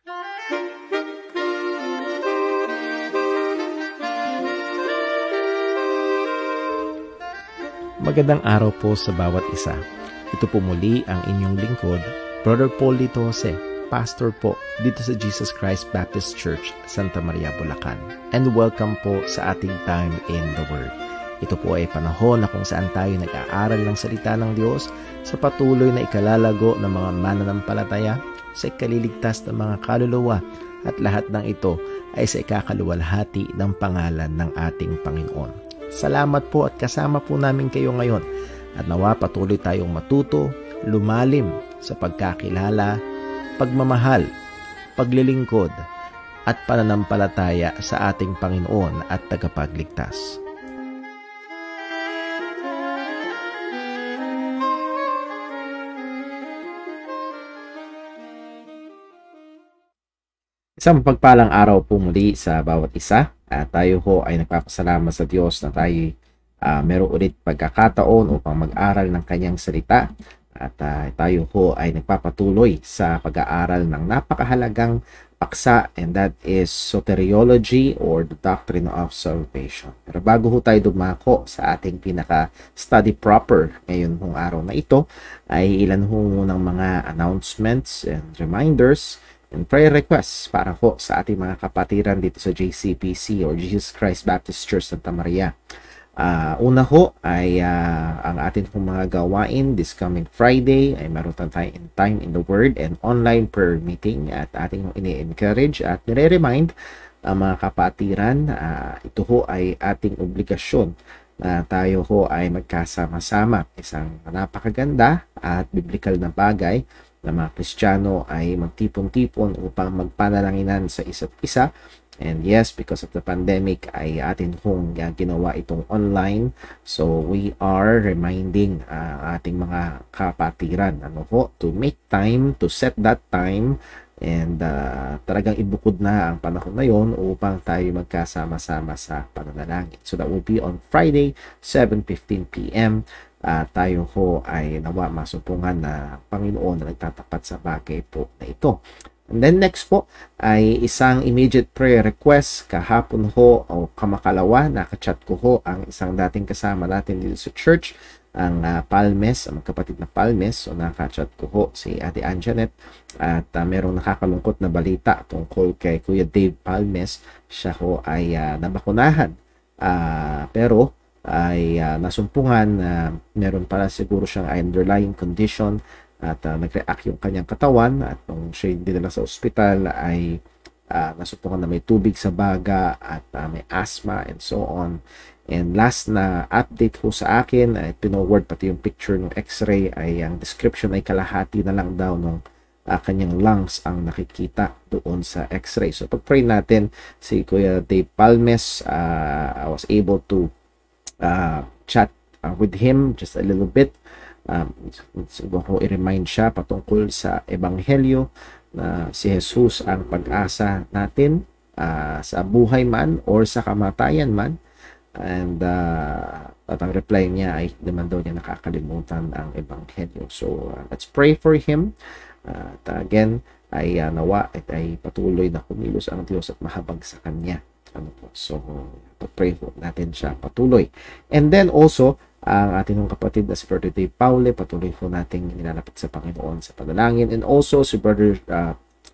Magandang araw po sa bawat isa. Ito po muli ang inyong lingkod, Brother Paul Lito Jose, pastor po dito sa Jesus Christ Baptist Church, Santa Maria, Bulacan. And welcome po sa ating Time in the Word. Ito po ay panahon na kung saan tayo nag-aaral ng salita ng Diyos sa patuloy na ikalalago ng mga mananampalataya, sa ikaliligtas ng mga kaluluwa, at lahat ng ito ay sa ikakaluwalhati ng pangalan ng ating Panginoon. Salamat po at kasama po namin kayo ngayon at nawa patuloy tayong matuto, lumalim sa pagkakilala, pagmamahal, paglilingkod at pananampalataya sa ating Panginoon at tagapagligtas. Isang pagpalang araw po muli sa bawat isa. Tayo ho ay nagpapasalamat sa Diyos na tayo meron ulit pagkakataon upang mag-aral ng kanyang salita. At tayo ho ay nagpapatuloy sa pag-aaral ng napakahalagang paksa, and that is soteriology or the doctrine of salvation. Pero bago ho tayo dumako sa ating pinaka-study proper ngayon hong araw na ito, ay ilan ho ng mga announcements and reminders and prayer requests para ho sa ating mga kapatiran dito sa JCPC or Jesus Christ Baptist Church Santa Maria. Una ho ay ang ating mga gawain this coming Friday ay meron tayong Time in the Word and online prayer meeting at ating ini-encourage at nire-remind ang mga kapatiran. Ito ho ay ating obligasyon na tayo ho ay magkasama-sama. Isang napakaganda at biblical na bagay na mga Kristiyano ay magtipon-tipon upang magpanalanginan sa isa't isa. And yes, because of the pandemic ay atin hong ginawa itong online. So we are reminding ating mga kapatiran to make time, to set that time, and talagang ibukod na ang panahon na yon upang tayo magkasama-sama sa pananalangin. So that will be on Friday, 7:15 p.m. Tayo ho ay nawa masupungan na Panginoon na nagtatapat sa bagay po na ito. And then next po ay isang immediate prayer request. Kahapon ho o kamakalawa, nakachat ko ho ang isang dating kasama natin dito sa church, ang Palmes, ang kapatid na Palmes. So nakachat ko ho si Ate Anjanette at merong nakakalungkot na balita tungkol kay Kuya Dave Palmes. Siya ho ay nabakunahan. Pero ay nasumpungan na meron pala siguro siyang underlying condition at nag-react yung kanyang katawan, at nung siya dinala sa ospital ay nasumpungan na may tubig sa baga at may asthma and so on. And last na update ho sa akin ay pinoward pati yung picture ng x-ray, ay ang description ay kalahati na lang daw ng kanyang lungs ang nakikita doon sa x-ray. So pag-pray natin si Kuya Dave Palmes. I was able to chat with him just a little bit. Siguro i-remind siya patungkol sa Ebanghelyo na si Jesus ang pag-asa natin sa buhay man or sa kamatayan man. And at ang reply niya ay naman daw niya nakakalimutan ang Ebanghelyo. So let's pray for him. At again ay nawa ay patuloy na kumilos ang Diyos at mahabag sa kanya. So pray po natin siya patuloy. And then also ang ating kapatid na si Brother Dave Paule, patuloy po nating nilalapit sa Panginoon sa panalangin. And also si Brother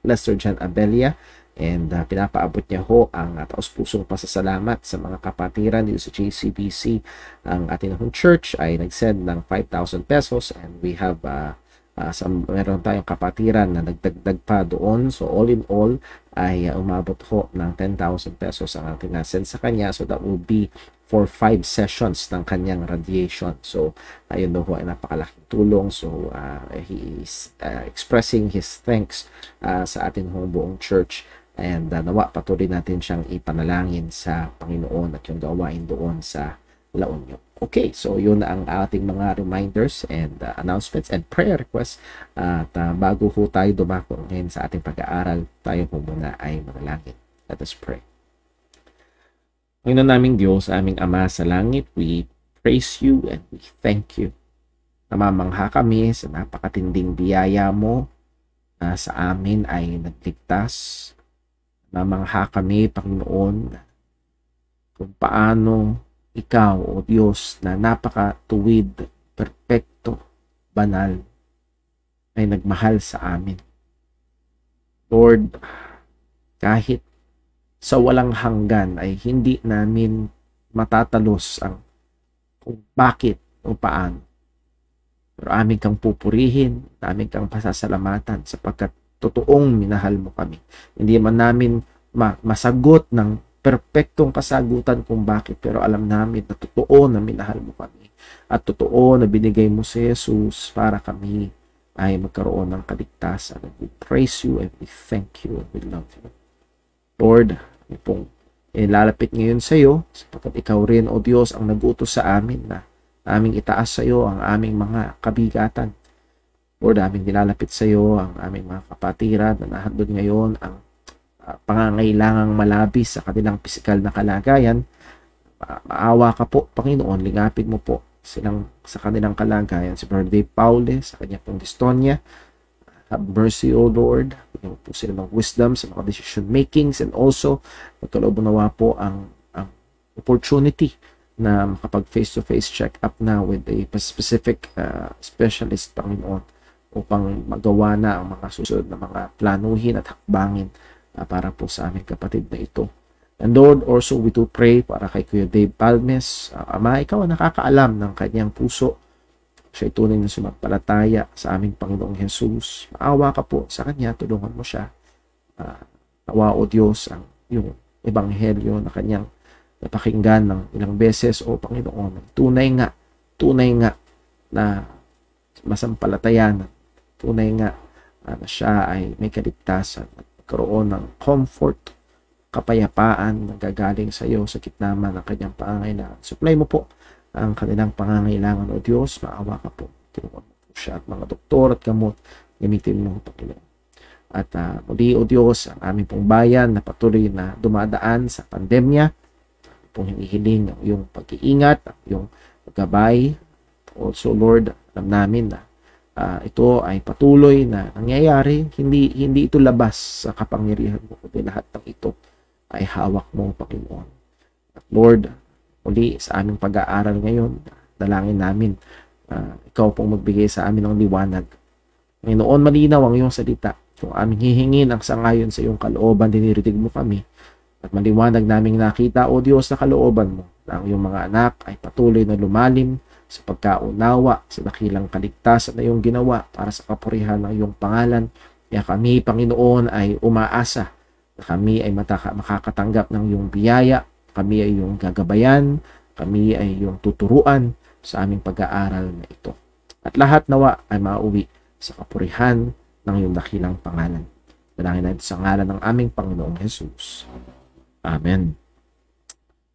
Lester John Abelia, and pinapaabot niya ho ang taos-pusong pasasalamat sa mga kapatiran dito sa JCBC. Ang ating church ay nag-send ng 5,000 pesos, and we have meron tayong kapatiran na nagdagdag pa doon. So all in all ay umabot ho ng 10,000 pesos ang ating nasend sa kanya. So that will be for 5 sessions ng kanyang radiation. So ayun ho ay napakalaking tulong. So he is expressing his thanks sa ating buong church, and nawa patuloy natin siyang ipanalangin sa Panginoon at yung gawain doon sa La Union. Okay, so yun ang ating mga reminders and announcements and prayer requests. At bago ho tayo dumako ngayon sa ating pag-aaral, tayo po muna ay manalangin. Let us pray. Panginoon naming Diyos, aming Ama sa langit, we praise you and we thank you. Namamangha kami sa napakatinding biyaya mo sa amin ay nagligtas. Namangha kami, Panginoon, kung paano ikaw, o Diyos, na napakatuwid, perpekto, banal, ay nagmahal sa amin. Lord, kahit sa walang hanggan ay hindi namin matatalos ang kung bakit o paano. Pero amin kang pupurihin, amin kang pasasalamatan sapagkat totoong minahal mo kami. Hindi man namin masagot ng perpektong kasagutan kung bakit, pero alam namin na totoo na minahal mo kami. At totoo na binigay mo si Jesus para kami ay magkaroon ng kaligtasan. And we praise you and we thank you and we love you. Lord, kami pong lalapit ngayon sa iyo sapagkat ikaw rin, o Diyos, ang nag-utos sa amin na aming itaas sa iyo ang aming mga kabigatan. Lord, aming nilalapit sa iyo ang aming mga kapatiran na nahandog ngayon ang pangangailangang malabis sa kanilang pisikal na kalagayan. Maawa ka po, Panginoon, lingapin mo po silang sa kanilang kalagayan. Si Brother Dave Paule, sa kanya pong dystonia. Have mercy, O Lord. Bigyan mo po sila ng wisdom sa mga decision makings, and also magkaloob nawa po ang opportunity na makapag face-to-face check-up na with a specific specialist, Panginoon, upang magawa na ang mga susunod na mga planuhin at hakbangin para po sa aming kapatid na ito. And Lord, also we do pray para kay Kuya Dave Palmes. Ama, ikaw ang nakakaalam ng kanyang puso. Siya'y tunay na sumampalataya sa aming Panginoong Jesus. Maawa ka po sa kanya, tulungan mo siya. Nawa, O Diyos, ang yung ebanghelyo na kanyang napakinggan ng ilang beses, O Panginoon. Tunay nga na masampalatayan, tunay nga na siya ay may kaligtasan at magkaroon ng comfort, kapayapaan na gagaling sa iyo sa gitna ng kanyang pangangailangan. Supply mo po ang kanilang pangangailangan, O Diyos. Maawa ka po. Tulungan mo po siya at mga doktor at gamot. Gamitin mo, Panginoon. At muli, O Diyos, ang aming pong bayan na patuloy na dumadaan sa pandemya, pong hinihiling ang iyong pag-iingat, ang iyong gabay. Also, Lord, alam namin na ito ay patuloy na nangyayari. Hindi ito labas sa kapangyarihan mo, kundi lahat ng ito ay hawak mo, Panginoon. At Lord, muli sa aming pag-aaral ngayon, dalangin namin, ikaw pong magbigay sa amin ng liwanag. Panginoon, malinaw ang iyong salita. Kung aming hihingin ang sangayon sa iyong kalooban, dinirinig mo kami. At maliwanag naming nakita, O Diyos, na kalooban mo, na ang iyong mga anak ay patuloy na lumalim sa pagkaunawa sa dakilang kaligtasan na iyong ginawa para sa kapurihan ng iyong pangalan. Kaya kami, Panginoon, ay umaasa na kami ay makakatanggap ng iyong biyaya, kami ay iyong gagabayan, kami ay iyong tuturuan sa aming pag-aaral na ito. At lahat nawa ay mauwi sa kapurihan ng iyong dakilang pangalan. Dalangin natin sa ngalan ng aming Panginoong Jesus. Amen.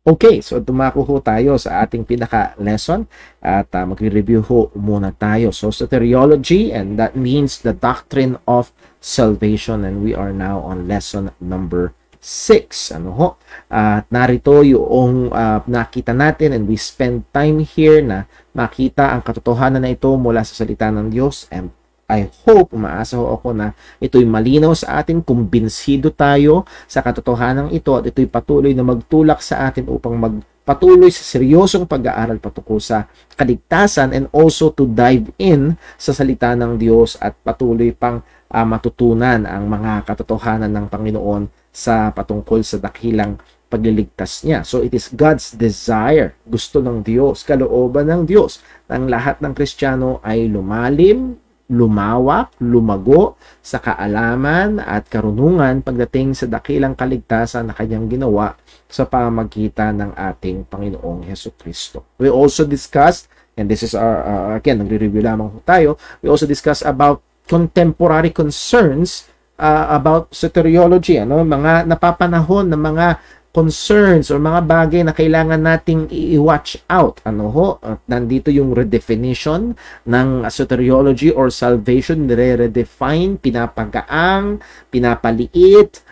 Okay, so dumako ho tayo sa ating pinaka-lesson at magre-review ho muna tayo. So, soteriology, and that means the doctrine of salvation, and we are now on lesson number 6. Ano ho? At narito yung nakita natin, and we spend time here na makita ang katotohanan na ito mula sa salita ng Diyos, and I hope, umaasa ho ako na ito'y malinaw sa atin, kumbinsido tayo sa katotohanan ito at ito'y patuloy na magtulak sa atin upang magpatuloy sa seryosong pag-aaral patungkol sa kaligtasan, and also to dive in sa salita ng Diyos at patuloy pang matutunan ang mga katotohanan ng Panginoon sa patungkol sa dakilang pagliligtas niya. So it is God's desire, gusto ng Diyos, kalooban ng Diyos, na ang lahat ng Kristiyano ay lumalim, lumawak, lumago sa kaalaman at karunungan pagdating sa dakilang kaligtasan na kanyang ginawa sa pamamagitan ng ating Panginoong Hesukristo. We also discussed, and this is our, again, nagre-review lamang tayo, we also discussed about contemporary concerns about soteriology, mga napapanahon na mga concerns or mga bagay na kailangan nating i-watch out. At nandito yung redefinition ng soteriology or salvation, nire-redefine, pinapagaang, pinapaliit,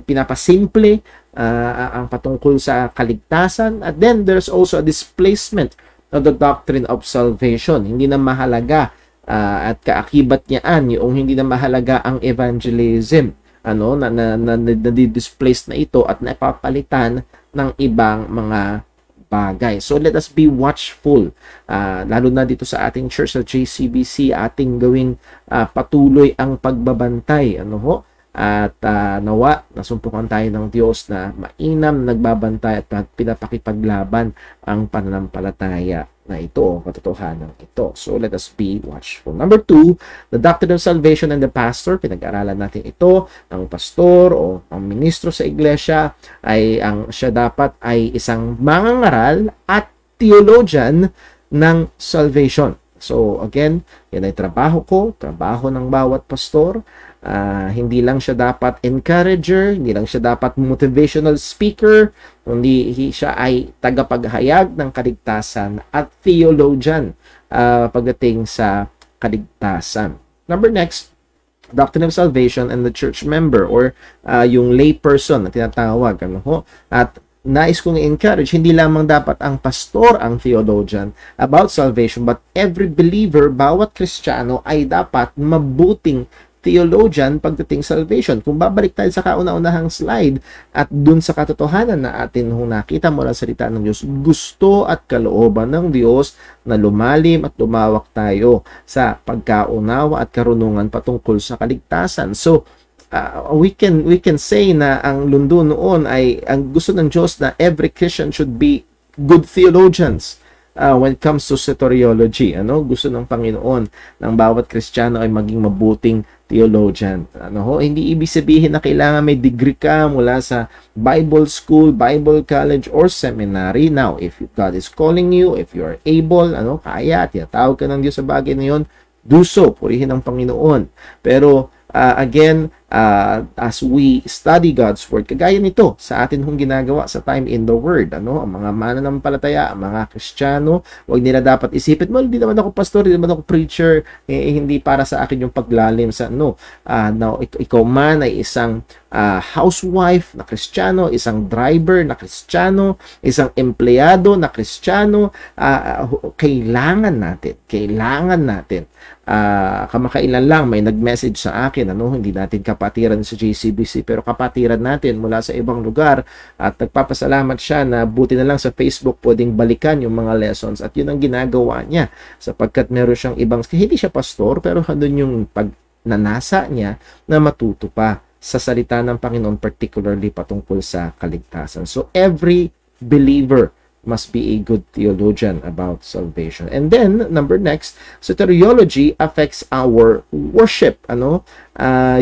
pinapasimple ang patungkol sa kaligtasan. At then there's also a displacement of the doctrine of salvation. Hindi na mahalaga at kaakibat niyaan yung hindi na mahalaga ang evangelism, na-displace na ito at napapalitan ng ibang mga bagay. So let us be watchful, lalo na dito sa ating church sa JCBC, ating gawing patuloy ang pagbabantay, at nawa nasumpukan tayo ng Diyos na mainam nagbabantay at pinapakipaglaban ang pananampalataya na ito, katotohanan ito. So let us be watchful. Number 2, the doctrine of salvation and the pastor. Pinag-aralan natin ito. Ang pastor o ang ministro sa iglesia siya dapat ay isang mangangaral at theologian ng salvation. So again, yan ay trabaho ko, trabaho ng bawat pastor. Hindi lang siya dapat encourager, hindi lang siya dapat motivational speaker, kundi siya ay tagapaghayag ng kaligtasan at theologian pagdating sa kaligtasan. Next, doctrine of salvation and the church member or yung lay person na tinatawag. At nais kong i-encourage, hindi lamang dapat ang pastor ang theologian about salvation, but every believer, bawat Kristiyano ay dapat mabuting theologian pagdating salvation. Kung babalik tayo sa kauna-unahang slide at dun sa katotohanan na atin nakita mula sa salita ng Diyos, gusto at kalooban ng Diyos na lumalim at lumawak tayo sa pagkaunawa at karunungan patungkol sa kaligtasan. So, we can say na ang lundo noon ay ang gusto ng Diyos na every Christian should be good theologians. When it comes to soteriology, gusto ng Panginoon ng bawat Kristiyano ay maging mabuting theologian. Hindi ibig sabihin na kailangan may degree ka mula sa Bible school, Bible college, or seminary. Now, if God is calling you, if you are able, kaya, tinatawag ka ng Diyos sa bagay na yun, do so, purihin ang Panginoon. Pero, again, as we study God's Word, kagaya nito sa atin hong ginagawa sa Time in the Word, ang mga mananampalataya, ang mga Kristiyano, huwag nila dapat isipin, hindi naman ako pastor, hindi naman ako preacher, hindi para sa akin yung paglalim sa now, ikaw man ay isang housewife na Kristiyano, isang driver na Kristiyano, isang empleyado na Kristiyano, kailangan natin. Kamakailan lang may nag-message sa akin, hindi natin kapatiran sa JCBC pero kapatiran natin mula sa ibang lugar, at nagpapasalamat siya na buti na lang sa Facebook pwedeng balikan yung mga lessons, at yun ang ginagawa niya sapagkat meron siyang ibang, hindi siya pastor pero doon yung pagnanasa niya na matuto pa sa salita ng Panginoon, particularly patungkol sa kaligtasan. So every believer must be a good theologian about salvation. And then, next, soteriology affects our worship.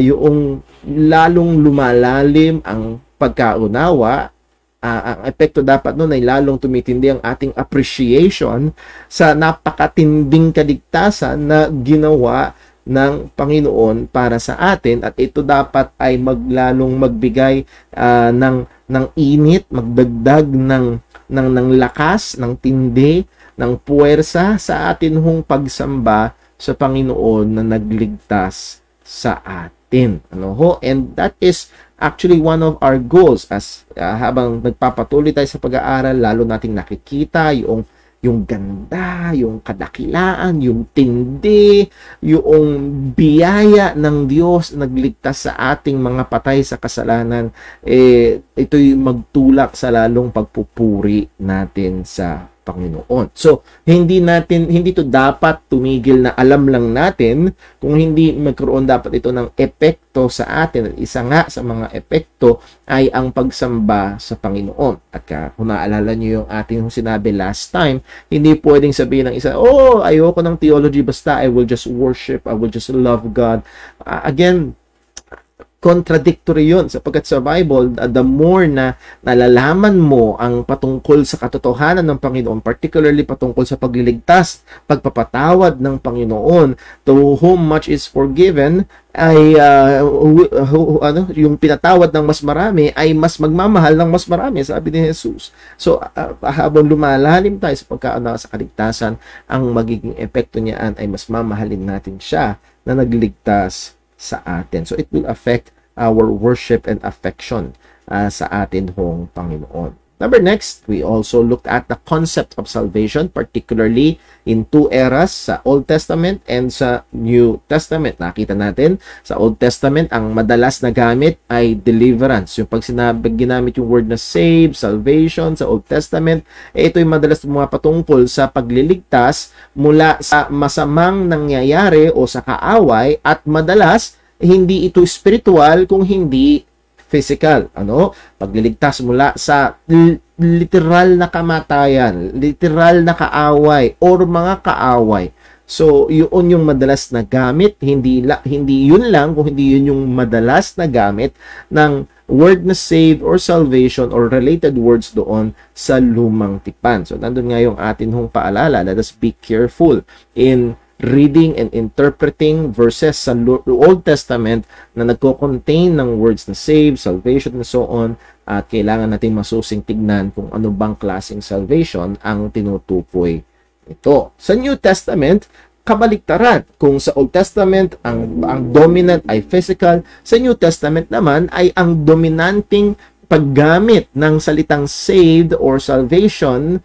Yung lalong lumalalim ang pagkaunawa, ang epekto dapat nun ay lalong tumitindi ang ating appreciation sa napakatinding kaligtasan na ginawa ng Panginoon para sa atin, at ito dapat ay maglalong magbigay ng init, magdagdag ng lakas, ng tindi, ng puwersa sa atin hong pagsamba sa Panginoon na nagligtas sa atin. And that is actually one of our goals as habang nagpapatuloy tayo sa pag-aaral, lalo nating nakikita yung ganda, yung kadakilaan, yung tindi, yung biyaya ng Diyos na nagligtas sa ating mga patay sa kasalanan. Ito'y magtulak sa lalong pagpupuri natin sa Panginoon. So, hindi to dapat tumigil na alam lang natin, kung hindi magkaroon dapat ito ng epekto sa atin. At isa nga sa mga epekto ay ang pagsamba sa Panginoon. At kung naalala nyo yung ating sinabi last time, hindi pwedeng sabihin ng isa, ayoko ng theology, basta I will just worship, I will just love God. Again, contradictory yun sapagkat sa Bible, the more na nalalaman mo ang patungkol sa katotohanan ng Panginoon, particularly patungkol sa pagliligtas, pagpapatawad ng Panginoon, to whom much is forgiven, ay yung pinatawad ng mas marami ay mas magmamahal ng mas marami, sabi ni Jesus. So habang lumalalim tayo sa pagkaunawa sa kaligtasan, ang magiging epekto niyan ay mas mamahalin natin siya na nagligtas sa atin. So it will affect our worship and affection sa atin hong Panginoon. Number next, we also looked at the concept of salvation, particularly in two eras, sa Old Testament and sa New Testament. Nakita natin, sa Old Testament, ang madalas na gamit ay deliverance. Yung pag ginamit yung word na save, salvation sa Old Testament, ito'y madalas patungkol sa pagliligtas mula sa masamang nangyayari o sa kaaway, at madalas, hindi ito spiritual kung hindi physical. Pagliligtas mula sa literal na kamatayan, literal na kaaway or mga kaaway. So, yun yung madalas na gamit, hindi yun lang, kung hindi yun yung madalas na gamit ng word na save or salvation or related words doon sa lumang tipan. So, nandun nga yung atin hong paalala. Let us be careful in reading and interpreting verses sa Old Testament na nagko-contain ng words na save, salvation, and so on, at kailangan natin masusing tignan kung ano bang klaseng salvation ang tinutukoy ito. Sa New Testament, kabaliktaran. Kung sa Old Testament, ang dominant ay physical, sa New Testament naman ay ang dominanting paggamit ng salitang saved or salvation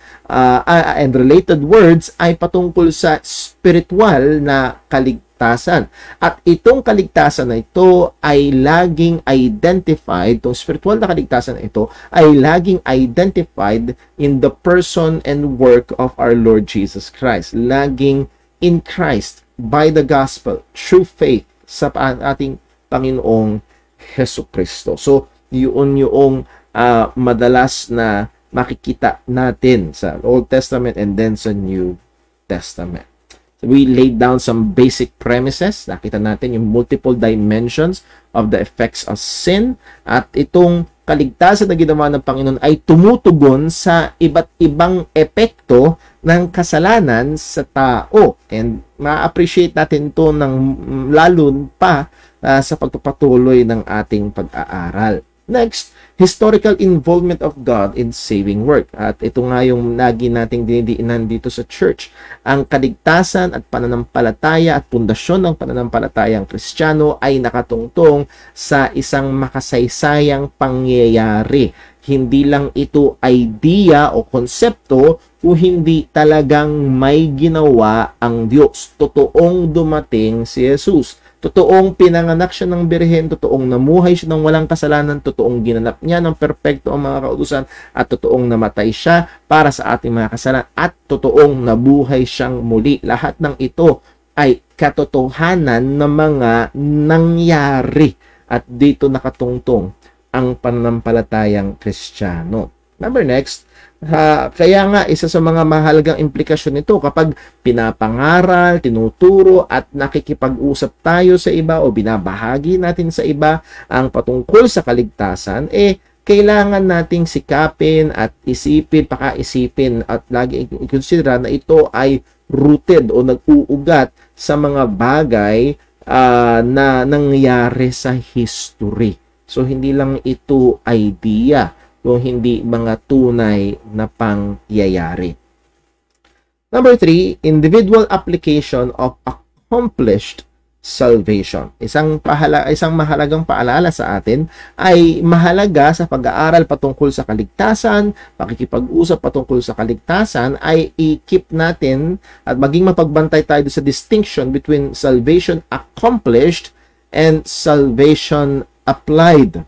and related words ay patungkol sa spiritual na kaligtasan. At itong kaligtasan na ito ay laging identified, itong spiritual na kaligtasan na ito ay laging identified in the person and work of our Lord Jesus Christ. Laging in Christ, by the gospel, through faith sa ating Panginoong Hesukristo. So, yun yung madalas na makikita natin sa Old Testament and then sa New Testament. So we laid down some basic premises. Nakita natin yung multiple dimensions of the effects of sin, at itong kaligtasan na ginawa ng Panginoon ay tumutugon sa iba't ibang epekto ng kasalanan sa tao. And ma-appreciate natin ito ng lalo pa sa pagpapatuloy ng ating pag-aaral. Next, historical involvement of God in saving work. At ito nga yung lagi nating dinidiinan dito sa church. Ang kaligtasan at pananampalataya at pundasyon ng pananampalatayang Kristiyano ay nakatungtong sa isang makasaysayang pangyayari. Hindi lang ito idea o konsepto, kung hindi talagang may ginawa ang Diyos. Totoong dumating si Jesus. Totoong pinanganak siya ng birhen, totoong namuhay siya ng walang kasalanan, totoong ginanap niya ng perpekto ang mga kautusan, at totoong namatay siya para sa ating mga kasalanan, at totoong nabuhay siyang muli. Lahat ng ito ay katotohanan ng mga nangyari, at dito nakatungtong ang pananampalatayang Kristiyano. Number next, kaya nga isa sa mga mahalagang implikasyon nito kapag pinapangaral, tinuturo at nakikipag-usap tayo sa iba o binabahagi natin sa iba ang patungkol sa kaligtasan, kailangan nating sikapin at isipin, pakaisipin at lagi i-consider na ito ay rooted o nag-uugat sa mga bagay na nangyari sa history. So hindi lang ito idea, kung hindi mga tunay na pangyayari. Number 3, individual application of accomplished salvation. Isang mahalagang paalala sa atin ay mahalaga sa pag-aaral patungkol sa kaligtasan, pakikipag-usap patungkol sa kaligtasan, ay i-keep natin at maging mapagbantay tayo sa distinction between salvation accomplished and salvation applied.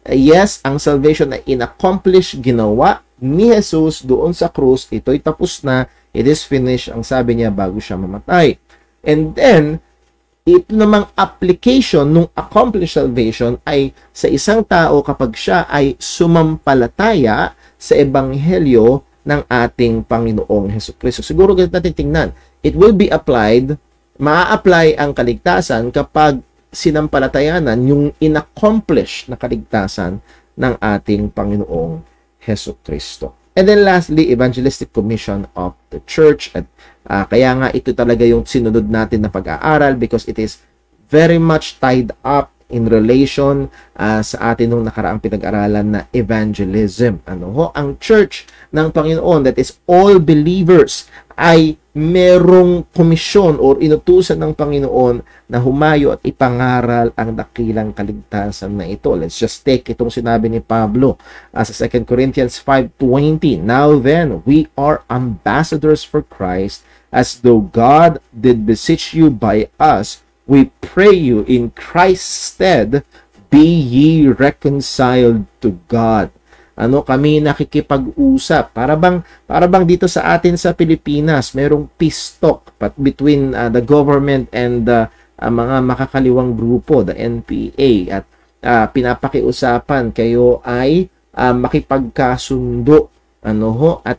Yes, ang salvation na in-accomplish, ginawa ni Jesus doon sa krus, ito'y tapos na, it is finished, ang sabi niya bago siya mamatay. And then, ito namang application ng accomplished salvation ay sa isang tao kapag siya ay sumampalataya sa ebanghelyo ng ating Panginoong Hesukristo. Siguro ganito natin tingnan. It will be applied, maa-apply ang kaligtasan kapag sinampalatayanan yung inaccomplish na kaligtasan ng ating Panginoong Hesukristo. And then lastly, evangelistic commission of the church. At kaya nga ito talaga yung sinunod natin na pag-aaral because it is very much tied up in relation sa atin nung nakaraang pinag-aralan na evangelism. Ang church ng Panginoon, that is all believers, ay merong komisyon or inutusan ng Panginoon na humayo at ipangaral ang dakilang kaligtasan na ito. Let's just take itong sinabi ni Pablo sa 2 Corinthians 5:20. Now then, we are ambassadors for Christ, as though God did beseech you by us. We pray you in Christ's stead, be ye reconciled to God. Kami nakikipag-usap. Para bang dito sa atin sa Pilipinas, merong peace talk between the government and mga makakaliwang grupo, the NPA, at pinapakiusapan kayo ay makipagkasundo. At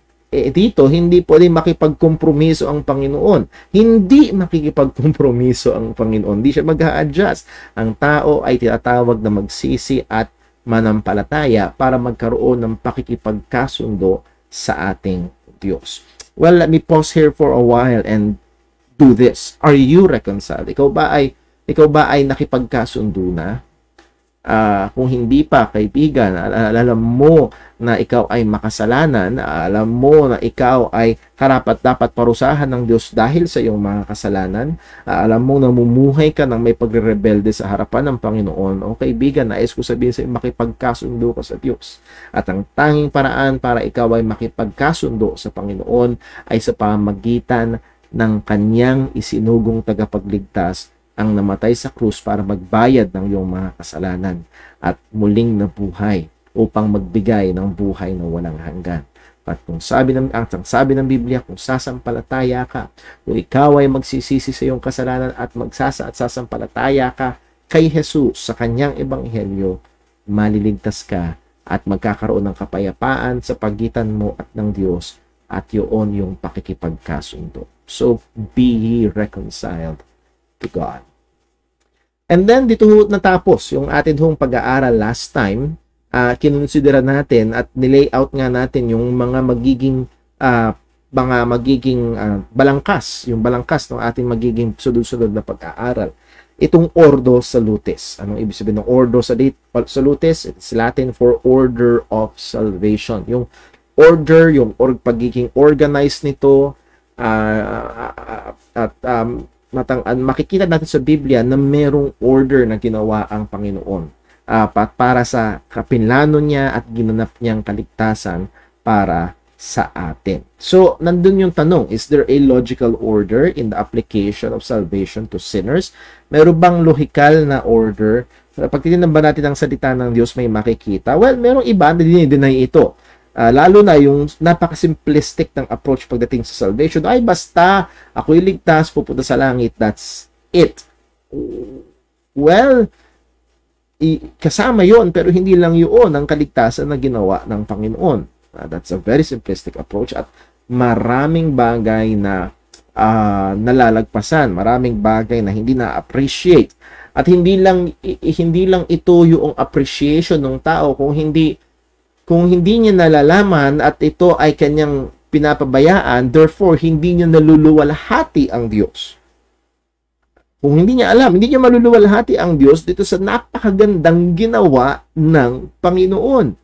dito, hindi pwedeng makipagkompromiso ang Panginoon. Hindi makikipagkompromiso ang Panginoon. Hindi siya mag-a-adjust. Ang tao ay tinatawag na magsisi at manampalataya para magkaroon ng pakikipagkasundo sa ating Diyos. Well, let me pause here for a while and do this. Are you reconciled? Ikaw ba ay nakipagkasundo na? Kung hindi pa, kaibigan, alam mo na ikaw ay makasalanan, alam mo na ikaw ay karapat-dapat parusahan ng Diyos dahil sa iyong mga kasalanan, alam mo na namumuhay ka ng may pagre-rebelde sa harapan ng Panginoon, o kaibigan, nais ko sabihin sa iyo, makipagkasundo ka sa Diyos. At ang tanging paraan para ikaw ay makipagkasundo sa Panginoon ay sa pamamagitan ng kanyang isinugong tagapagligtas ang namatay sa krus para magbayad ng iyong mga kasalanan at muling nabuhay upang magbigay ng buhay na walang hanggan. At kung sabi ng Biblia, kung sasampalataya ka, kung ikaw ay magsisisi sa iyong kasalanan at sasampalataya ka kay Jesus sa kanyang ebanghelyo, maliligtas ka at magkakaroon ng kapayapaan sa pagitan mo at ng Diyos, at yun yung pakikipagkasundo. So, be ye reconciled to God. And then dito natapos yung atin hong pag-aaral last time. Kinonsidera natin at nilayout nga natin yung mga magiging balangkas, yung balangkas ng ating magiging sunod-sunod na pag-aaral. Itong Ordo Salutis. Anong ibig sabihin ng Ordo Salutis? It's Latin for Order of Salvation. Yung order, yung pagiging organized nito, makikita natin sa Biblia na merong order na ginawa ang Panginoon para sa kapinlano niya at ginanap niyang kaligtasan para sa atin. So, nandun yung tanong, is there a logical order in the application of salvation to sinners? Meron bang lohikal na order? Pag titignan ba natin ang salita ng Diyos, may makikita? Well, merong iba na dinideny ito. Lalo na yung napaka-simplistic ng approach pagdating sa salvation. Ay, basta ako'y ligtas, pupunta sa langit, that's it. Well, kasama yon, pero hindi lang yun ang kaligtasan na ginawa ng Panginoon. That's a very simplistic approach at maraming bagay na nalalagpasan, maraming bagay na hindi na-appreciate. At hindi lang ito yung appreciation ng tao, kung hindi niya nalalaman at ito ay kanyang pinapabayaan, therefore hindi niya naluluwalhati ang Diyos. Kung hindi niya alam, hindi niya maluluwalhati ang Diyos dito sa napakagandang ginawa ng Panginoon.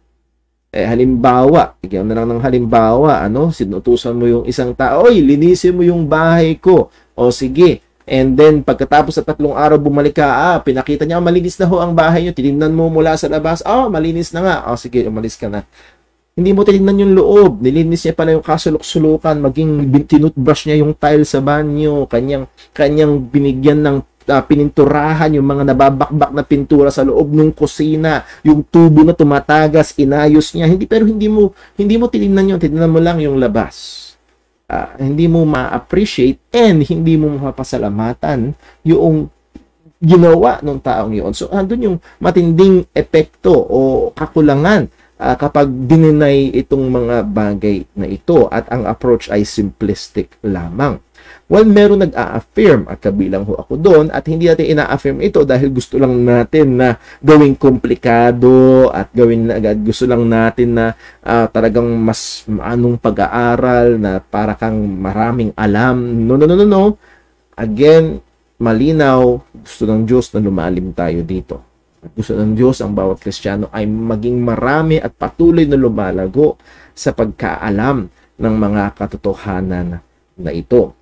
Halimbawa, bigyan na lang ng halimbawa, sinutusan mo yung isang tao, oy, linisin mo yung bahay ko. O sige, and then pagkatapos sa 3 araw bumalik ka, pinakita niya, malinis na ho ang bahay niyo, tinignan mo mula sa labas, malinis na nga. O sige, umalis ka na. Hindi mo tinignan yung loob, nilinis niya pala yung kasulok-sulukan, maging tinutbrush niya yung tile sa banyo, kanyang binigyan ng pininturahan yung mga nababakbak na pintura sa loob ng kusina, yung tubo na tumatagas, inayos niya. Pero hindi mo tinignan yun, tinignan mo lang yung labas. Hindi mo ma-appreciate and hindi mo mapasalamatan yung ginawa ng taong yun. So, andun yung matinding epekto o kakulangan kapag dininay itong mga bagay na ito at ang approach ay simplistic lamang. Well, meron nag-a-affirm at kabilang ho ako doon at hindi natin ina-affirm ito dahil gusto lang natin na gawing komplikado at gusto lang natin na talagang mas anong pag-aaral na para kang maraming alam. No. Again, malinaw, gusto ng Diyos na lumalim tayo dito. Gusto ng Diyos ang bawat Kristiyano ay maging marami at patuloy na lumalago sa pagkaalam ng mga katotohanan na ito.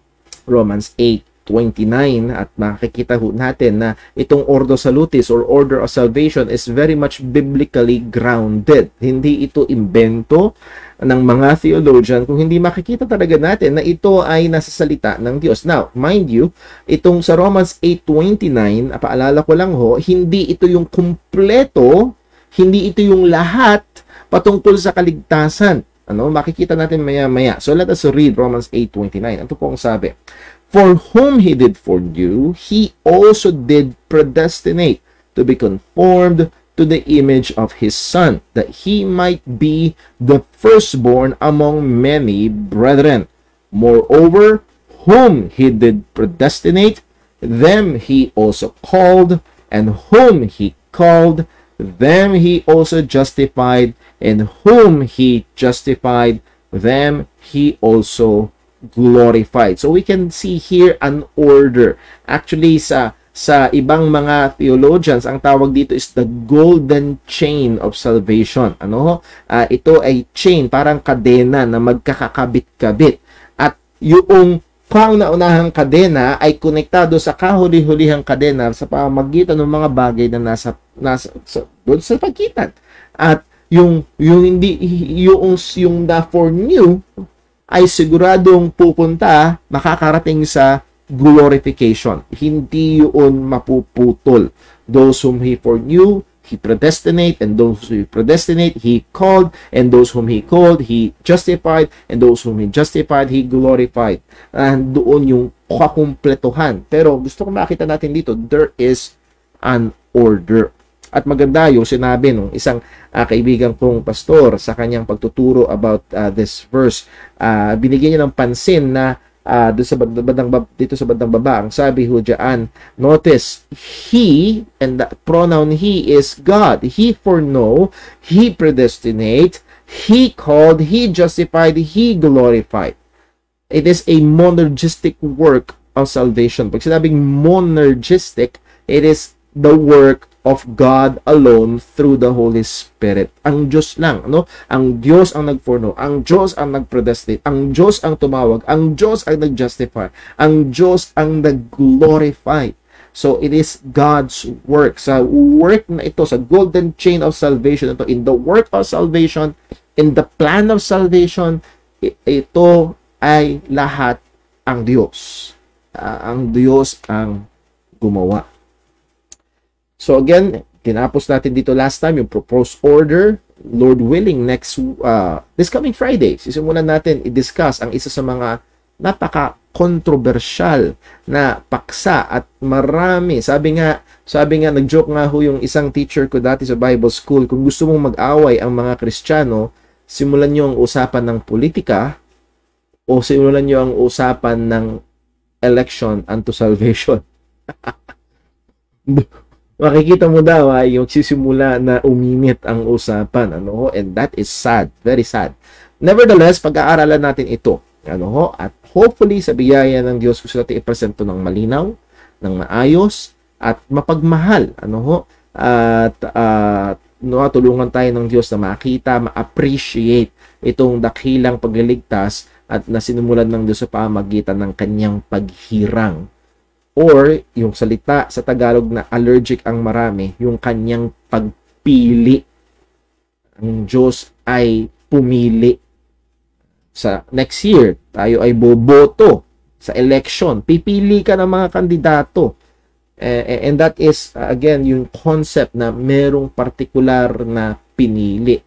Romans 8:29, at makikita ho natin na itong Ordo Salutis or Order of Salvation is very much biblically grounded. Hindi ito invento ng mga theologian, kung hindi makikita talaga natin na ito ay nasa salita ng Diyos. Now, mind you, itong sa Romans 8:29, paalala ko lang ho, hindi ito yung kumpleto, hindi ito yung lahat patungkol sa kaligtasan. Makikita natin maya-maya. So, let us read Romans 8:29. Ito po ang sabi. For whom He did foreknew, He also did predestinate to be conformed to the image of His Son, that He might be the firstborn among many brethren. Moreover, whom He did predestinate, them He also called, and whom He called, them He also justified, and whom He justified, them He also glorified. So we can see here an order. Actually, sa ibang mga theologians, ang tawag dito is the golden chain of salvation. Ito ay chain, parang kadena na magkakakabit-kabit. At yung kauna-unahang kadena ay konektado sa kahuli-hulihang kadena sa pamamagitan ng mga bagay na nasa doon sa pagitan. At yung na foreknew ay siguradong pupunta, makakarating sa glorification. Hindi yun mapuputol. Those whom He foreknew, He predestinate, and those whom He predestinate, He called, and those whom He called, He justified, and those whom He justified, He glorified. And doon yung kakumpletuhan. Pero gusto ko makita natin dito, there is an order. At maganda yung sinabi nung isang kaibigan kong pastor sa kanyang pagtuturo about this verse. Binigyan niya ng pansin na dito sa bandang baba, ang sabi ho dyan, notice, He, and the pronoun He is God. He foreknow, He predestinate, He called, He justified, He glorified. It is a monergistic work of salvation. Pag sinabing monergistic, it is the work of God alone through the Holy Spirit. Ang Diyos lang, Ang Diyos ang nag-foreknow, ang Diyos ang nag-predestinate, ang Diyos ang tumawag, ang Diyos ang nag-justify, ang Diyos ang nag-glorify. So, it is God's work. Sa work na ito, sa golden chain of salvation, ito, in the work of salvation, in the plan of salvation, ito ay lahat ang Diyos. Ang Diyos ang gumawa. So again, tinapos natin dito last time yung proposed order. Lord willing, this coming Friday, sisimulan natin i-discuss ang isa sa mga napaka-controversial na paksa at marami. Sabi nga, nag-joke nga ho yung isang teacher ko dati sa Bible School, kung gusto mong mag-away ang mga Kristiyano, simulan nyo ang usapan ng politika o simulan nyo ang usapan ng election unto salvation. Makikita mo daw yung sisimula na uminit ang usapan, and that is sad, very sad. Nevertheless, pag-aaralan natin ito, at hopefully sa biyaya ng Diyos gusto natin i-present ito ng malinaw, ng maayos, at mapagmahal, at tulungan tayo ng Diyos na makita, ma-appreciate itong dakilang pagliligtas at na sinumulan ng Diyos sa pamagitan ng kanyang paghirang. Or, yung salita sa Tagalog na allergic ang marami, yung kanyang pagpili. Ang Diyos ay pumili. Sa next year, tayo ay boboto sa election. Pipili ka ng mga kandidato. And that is, again, yung concept na merong partikular na pinili.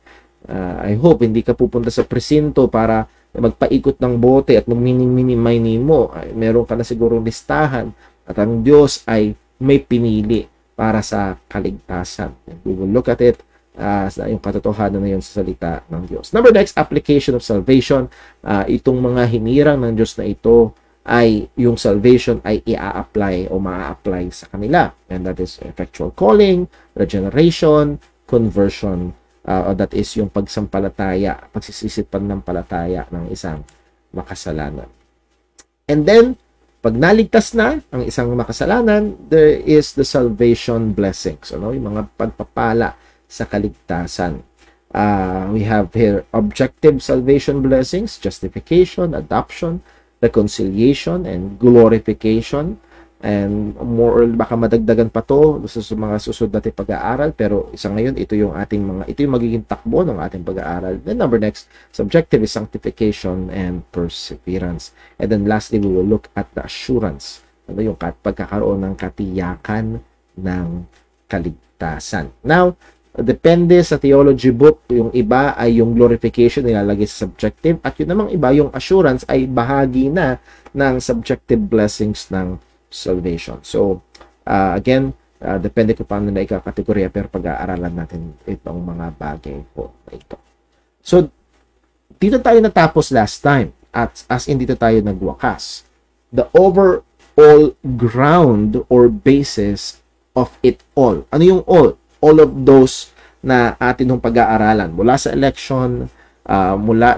I hope hindi ka pupunta sa presinto para magpaikot ng bote at mag-mini-mini mo. Meron ka na siguro listahan. At ang Diyos ay may pinili para sa kaligtasan. We will look at it sa yung katotohanan na yun sa salita ng Diyos. Number next, application of salvation. Itong mga hinirang ng Diyos na ito ay yung salvation ay i-apply o ma-apply sa kanila. And that is effectual calling, regeneration, conversion. That is yung pagsampalataya, pagsisisit pananampalataya ng isang makasalanan. And then, pag naligtas na ang isang makasalanan, there is the salvation blessings. Yung mga pagpapala sa kaligtasan. We have here objective salvation blessings, justification, adoption, reconciliation and glorification. And more, baka madagdagan pa to sa mga susunod natin pag-aaral, pero isa ngayon, ito yung magiging takbo ng ating pag-aaral. Then number next, subjective is sanctification and perseverance. And then lastly, we will look at the assurance. Ano yung pagkakaroon ng katiyakan ng kaligtasan. Now, depende sa theology book, yung iba ay yung glorification nilalagay sa subjective, at yun namang iba, yung assurance ay bahagi na ng subjective blessings ng salvation. So, again, depende kung paano na ikakategorya, pero pag-aaralan natin itong mga bagay po na ito. So, dito tayo natapos last time, at as in dito tayo nagwakas. The overall ground or basis of it all. Ano yung all? All of those na atin ng pag-aaralan. Mula sa election, mula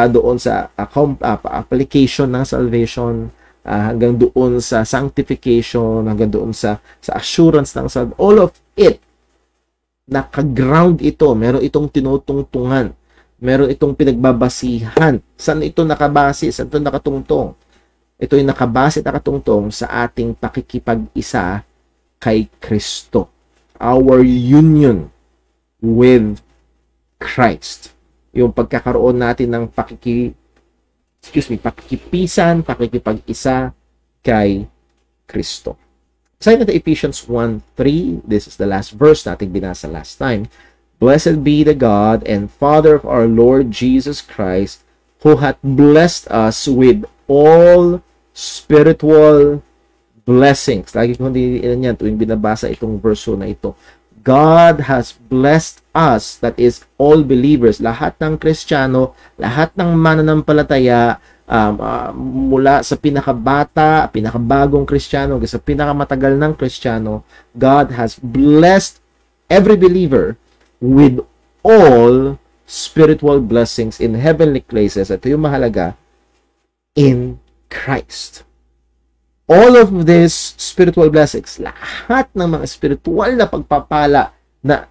doon sa application ng salvation, hanggang doon sa sanctification, hanggang doon sa assurance ng salvation, all of it, naka-ground ito, meron itong tinutungtungan, meron itong pinagbabasihan. Saan ito nakabase? Saan ito nakatungtong? Ito yung nakabase, nakatungtong sa ating pakikipag-isa kay Kristo. Our union with Christ. Yung pagkakaroon natin ng pakikipisan, pakikipag-isa kay Kristo. Sabi natin Ephesians 1:3, this is the last verse natin binasa last time. Blessed be the God and Father of our Lord Jesus Christ, who hath blessed us with all spiritual blessings. Lagi ko hindi yan tuwing binabasa itong verse na ito. God has blessed us, that is all believers, lahat ng Kristiyano, lahat ng mananampalataya, mula sa pinakabata, pinakabagong Kristiyano, sa pinakamatagal ng Kristiyano, God has blessed every believer with all spiritual blessings in heavenly places. Ito yung mahalaga, in Christ. All of these spiritual blessings, lahat ng mga spiritual na pagpapala na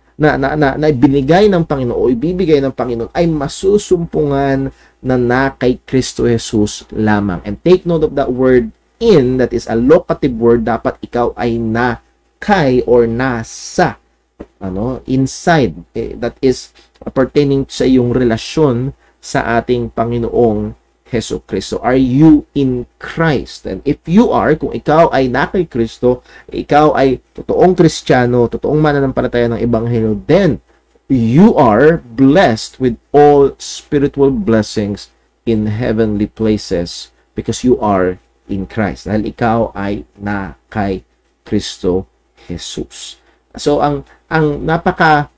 ibinigay ng Panginoon o ibibigay ng Panginoon ay masusumpungan na kay Kristo Jesus lamang. And take note of that word in, that is a locative word. Dapat ikaw ay na kay or nasa, inside. That is pertaining sa iyong relasyon sa ating Panginoong Hesus Kristo. Are you in Christ? And if you are, kung ikaw ay na kay Kristo, ikaw ay totoong Kristiyano, totoong mananampalataya ng Ebanghelyo, then you are blessed with all spiritual blessings in heavenly places because you are in Christ. Dahil ikaw ay na kay Kristo Jesus. So, ang napaka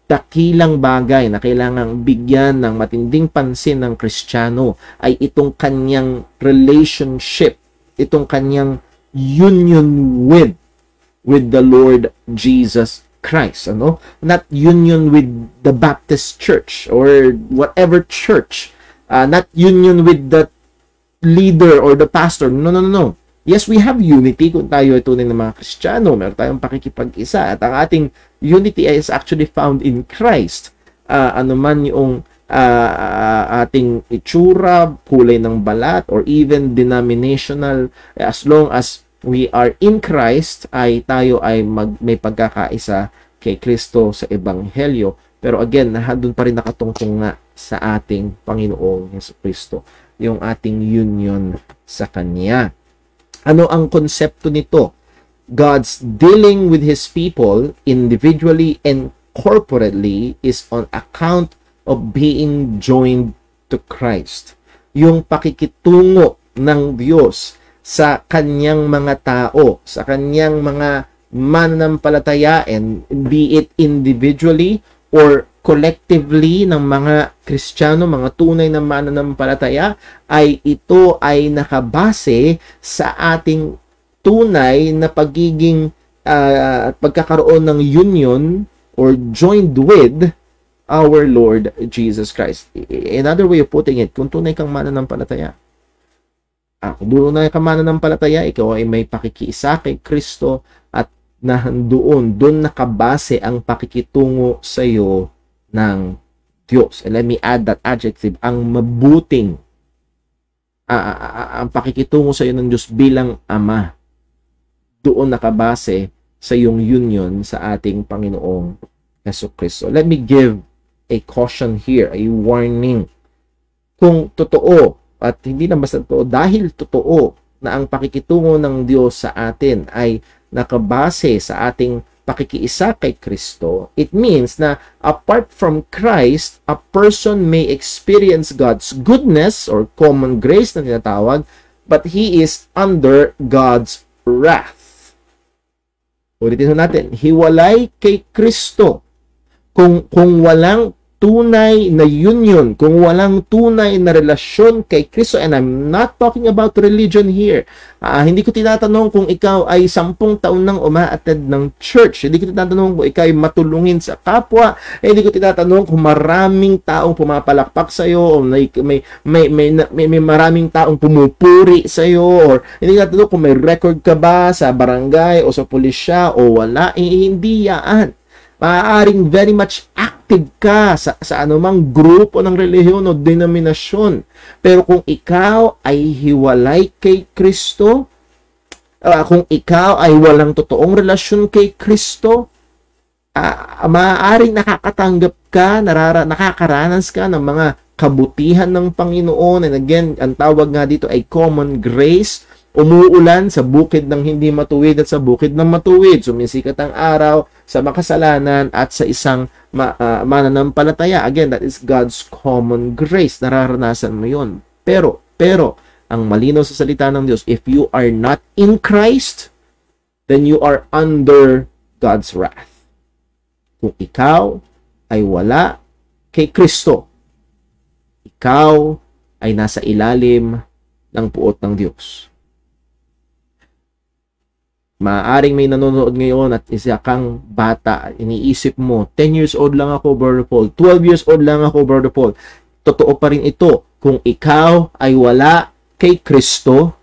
dakilang bagay na kailangang bigyan ng matinding pansin ng Kristiyano ay itong kanyang relationship, itong kanyang union with the Lord Jesus Christ. Not union with the Baptist church or whatever church. Not union with the leader or the pastor. No. Yes, we have unity kung tayo ay tunay na mga Kristiyano. Meron tayong pakikipag-isa. At ang ating unity is actually found in Christ. Ano man yung ating itsura, kulay ng balat, or even denominational, as long as we are in Christ, ay tayo ay may pagkakaisa kay Kristo sa Ebanghelyo. Pero again, doon pa rin nakatungtong nga sa ating Panginoong Hesus Kristo, yung ating union sa Kanya. Ano ang konsepto nito? God's dealing with His people individually and corporately is on account of being joined to Christ. Yung pakikitungo ng Diyos sa Kanyang mga tao, sa Kanyang mga mananampalataya, and be it individually or collectively ng mga Kristiyano, mga tunay na mananampalataya, ay ito ay nakabase sa ating tunay na pagiging pagkakaroon ng union or joined with our Lord Jesus Christ. Another way of putting it, kung tunay kang mananampalataya, kung tunay kang mananampalataya, ikaw ay may pakikiisa kay Kristo at doon nakabase ang pakikitungo sa iyo ng Diyos. And let me add that adjective, ang mabuting ang pakikitungo sa iyo ng Diyos bilang Ama, doon nakabase sa iyong union sa ating Panginoong Jesucristo. Let me give a caution here, a warning. Kung totoo, at hindi na basta totoo, dahil totoo na ang pakikitungo ng Diyos sa atin ay nakabase sa ating pakikiisa kay Kristo, it means na apart from Christ, a person may experience God's goodness or common grace na tinatawag, but he is under God's wrath. Ulitin natin, hiwalay kay Kristo. Kung walang tunay na union, kung walang tunay na relasyon kay Kristo, and I'm not talking about religion here. Hindi ko tinatanong kung ikaw ay 10 taon nang umaattend ng church. Hindi ko tinatanong kung ikaw ay matulungin sa kapwa. Hindi ko tinatanong kung maraming taong pumapalakpak sa iyo o may maraming taong pumupuri sa iyo, or hindi ko tinatanong kung may record ka ba sa barangay o sa pulisya o wala. Hindi yan. Maaaring very much active ka sa anumang grupo ng relihiyon o denominasyon. Pero kung ikaw ay hiwalay kay Kristo, kung ikaw ay walang totoong relasyon kay Kristo, maaaring nakakatanggap ka, nakakaranas ka ng mga kabutihan ng Panginoon. And again, ang tawag nga dito ay common grace. Umuulan sa bukid ng hindi matuwid at sa bukid ng matuwid. Sumisikat ang araw sa makasalanan at sa isang mananampalataya. Again, that is God's common grace. Nararanasan mo yun. Pero, ang malinaw sa salita ng Diyos, if you are not in Christ, then you are under God's wrath. Kung ikaw ay wala kay Kristo, ikaw ay nasa ilalim ng puot ng Diyos. Maaring may nanonood ngayon at isa kang bata, iniisip mo, 10 years old lang ako, Brother Paul, 12 years old lang ako, Brother Paul. Totoo pa rin ito, kung ikaw ay wala kay Kristo,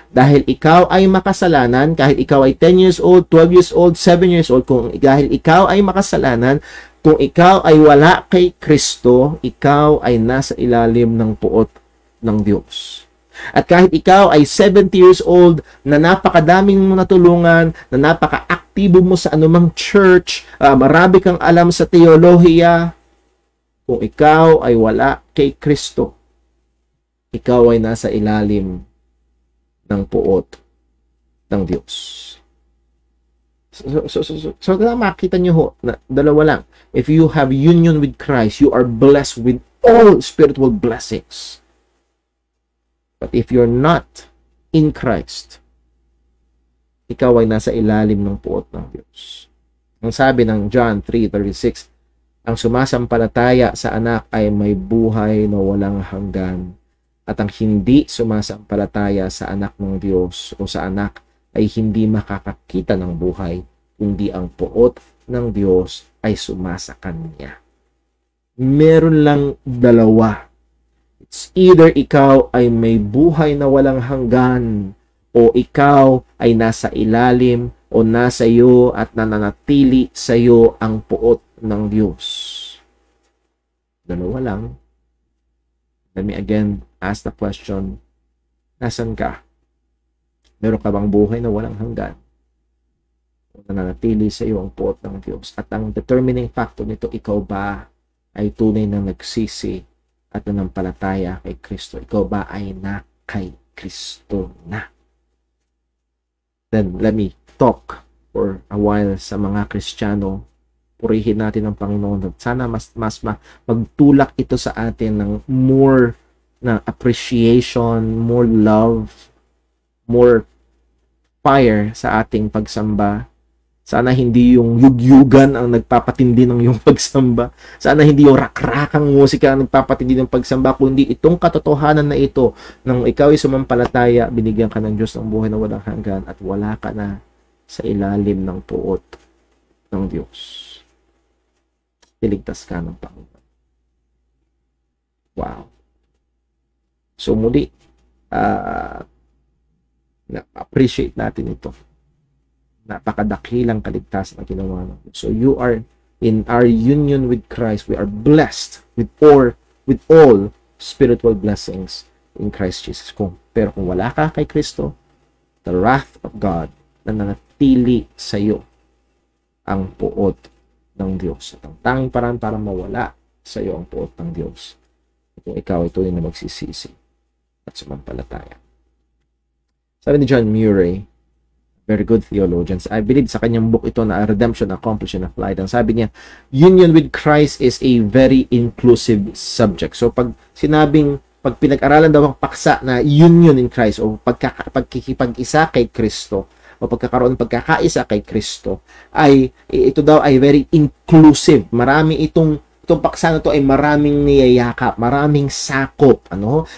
dahil ikaw ay makasalanan, kahit ikaw ay 10 years old, 12 years old, 7 years old, dahil ikaw ay makasalanan, kung ikaw ay wala kay Kristo, ikaw ay nasa ilalim ng puot ng Diyos. At kahit ikaw ay 70 years old, na napakadaming mo natulungan, na napaka-aktibo mo sa anumang church, marami kang alam sa teolohiya, kung ikaw ay wala kay Kristo, ikaw ay nasa ilalim ng puot ng Diyos. So makita nyo ho, na dalawa lang. If you have union with Christ, you are blessed with all spiritual blessings. But if you're not in Christ, ikaw ay nasa ilalim ng puot ng Diyos. Ang sabi ng John 3:36, ang sumasampalataya sa anak ay may buhay na walang hanggan, at ang hindi sumasampalataya sa anak ng Diyos o sa anak ay hindi makakakita ng buhay, kundi ang puot ng Diyos ay sumasa kanya. Meron lang dalawa. It's either ikaw ay may buhay na walang hanggan, o ikaw ay nasa ilalim o nasa iyo at nananatili sa iyo ang puot ng Diyos. Dalawa lang. Let me again ask the question, nasan ka? Meron ka bang buhay na walang hanggan? O nananatili sa iyo ang puot ng Diyos? At ang determining factor nito, ikaw ba ay tunay na nagsisi at nanampalataya kay Kristo? Ikaw ba ay na kay Kristo na? Then, let me talk for a while sa mga Kristiyano. Purihin natin ang Panginoon. At sana mas magtulak ito sa atin ng more na appreciation, more love, more fire sa ating pagsamba. Sana hindi yung yugyugan ang nagpapatindi ng iyong pagsamba. Sana hindi yung rakrakang musika ang nagpapatindi ng pagsamba, kundi itong katotohanan na ito, nang ikaw ay sumampalataya, binigyan ka ng Diyos ng buhay na walang hanggan at wala ka na sa ilalim ng puot ng Diyos. Iligtas ka ng Panginoon. Wow. So muli, appreciate natin ito. Napakadakilang kaligtasan na ginawa ng Diyos. So you are in our union with Christ. We are blessed with all spiritual blessings in Christ Jesus. Pero kung wala ka kay Kristo, the wrath of God na nanatili sa iyo ang puot ng Diyos. At ang tanging paraan para mawala sa iyo ang puot ng Diyos, kung ikaw ay tuloy na magsisisi at sumampalataya. Sabi ni John Murray, very good theologians, I believe sa kanyang book ito na Redemption, Accomplishment of Light, ang sabi niya, union with Christ is a very inclusive subject. So pag pinag-aralan daw ang paksa na union in Christ o pagkikipag-isa kay Kristo o pagkakaisa kay Kristo, ay ito daw ay very inclusive. Marami itong paksa na to ay maraming niyayakap, maraming sakop,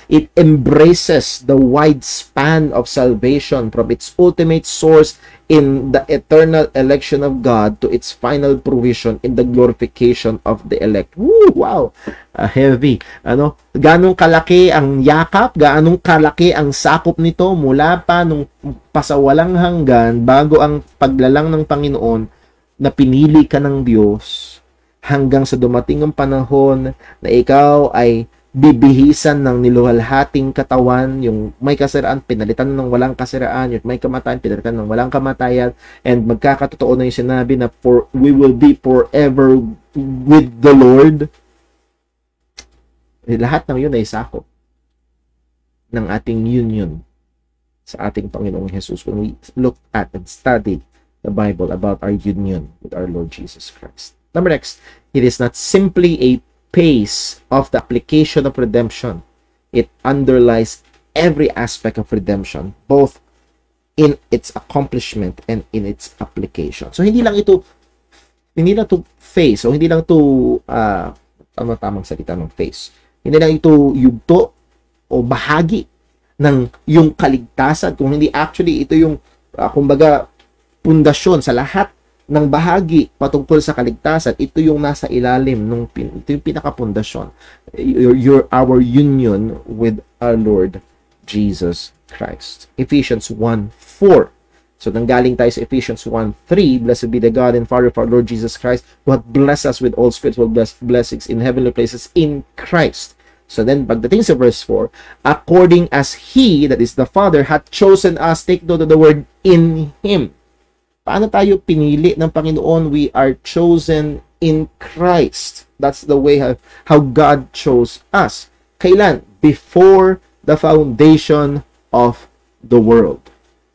It embraces the wide span of salvation from its ultimate source in the eternal election of God to its final provision in the glorification of the elect. Woo, wow! Heavy. Ganong kalaki ang yakap, ganong kalaki ang sakop nito mula pa nung pasawalang hanggan bago ang paglalang ng Panginoon na pinili ka ng Diyos, hanggang sa dumating ang panahon na ikaw ay bibihisan ng niluhalhating katawan, yung may kasiraan, pinalitan ng walang kasiraan, yung may kamatayan, pinalitan ng walang kamatayan, and magkakatotoo na yung sinabi na we will be forever with the Lord. Lahat ng yun ay sakop ng ating union sa ating Panginoong Jesus when we look at and study the Bible about our union with our Lord Jesus Christ. Number next, it is not simply a pace of the application of redemption. It underlies every aspect of redemption, both in its accomplishment and in its application. So, hindi lang to phase, o hindi lang to, tamang salita ng phase. Hindi lang ito yugto o bahagi ng yung kaligtasan. Kung hindi actually, ito yung, kumbaga, pundasyon sa lahat ng bahagi patungkol sa kaligtasan. Ito yung nasa ilalim ito yung pinakapundasyon, our union with our Lord Jesus Christ. Ephesians 1:4. So nanggaling tayo sa Ephesians 1:3, blessed be the God and Father of our Lord Jesus Christ, who hath blessed us with all spiritual blessings in heavenly places in Christ. So then pagdating sa verse 4, according as He, that is the Father, hath chosen us, take note of the word, in Him. Paano tayo pinili ng Panginoon? We are chosen in Christ. That's the way how God chose us. Kailan? Before the foundation of the world.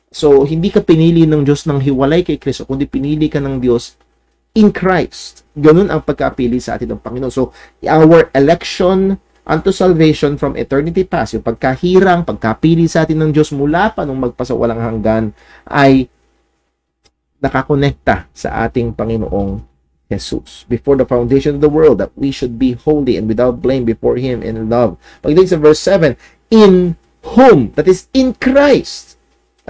So, hindi ka pinili ng Diyos nang hiwalay kay Kristo, kundi pinili ka ng Diyos in Christ. Ganun ang pagkapili sa atin ng Panginoon. So, our election unto salvation from eternity past, yung pagkapili sa atin ng Diyos mula pa nung magpasawalang hanggan, ay nakakonekta sa ating Panginoong Jesus. Before the foundation of the world, that we should be holy and without blame before Him in love. Pagdating sa verse 7, in whom, that is in Christ.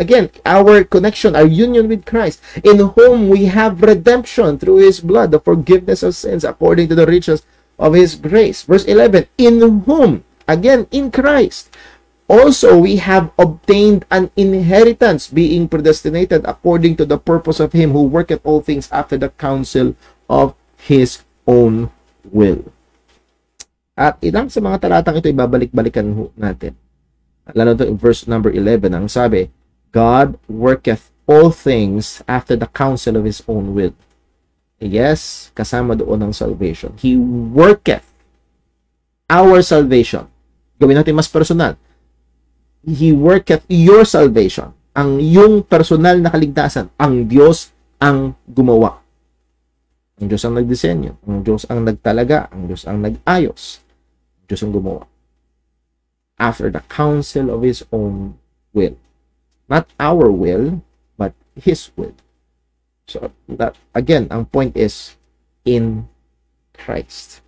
Again, our connection, our union with Christ, in whom we have redemption through His blood, the forgiveness of sins according to the riches of His grace. Verse 11, in whom, again, in Christ, also we have obtained an inheritance, being predestinated according to the purpose of Him who worketh all things after the counsel of His own will. At ilang sa mga talatang ito ibabalik-balikan natin. Lalo ito in verse number 11, ang sabi, God worketh all things after the counsel of His own will. Yes, kasama doon ang salvation. He worketh our salvation. Gawin natin mas personal. He worketh your salvation. Ang yung personal na kaligtasan, ang Diyos ang gumawa. Ang Diyos ang nagdisenyo. Ang Diyos ang nagtalaga. Ang Diyos ang nag-ayos. Ang Diyos ang gumawa. After the counsel of His own will. Not our will, but His will. So, that, again, ang point is in Christ.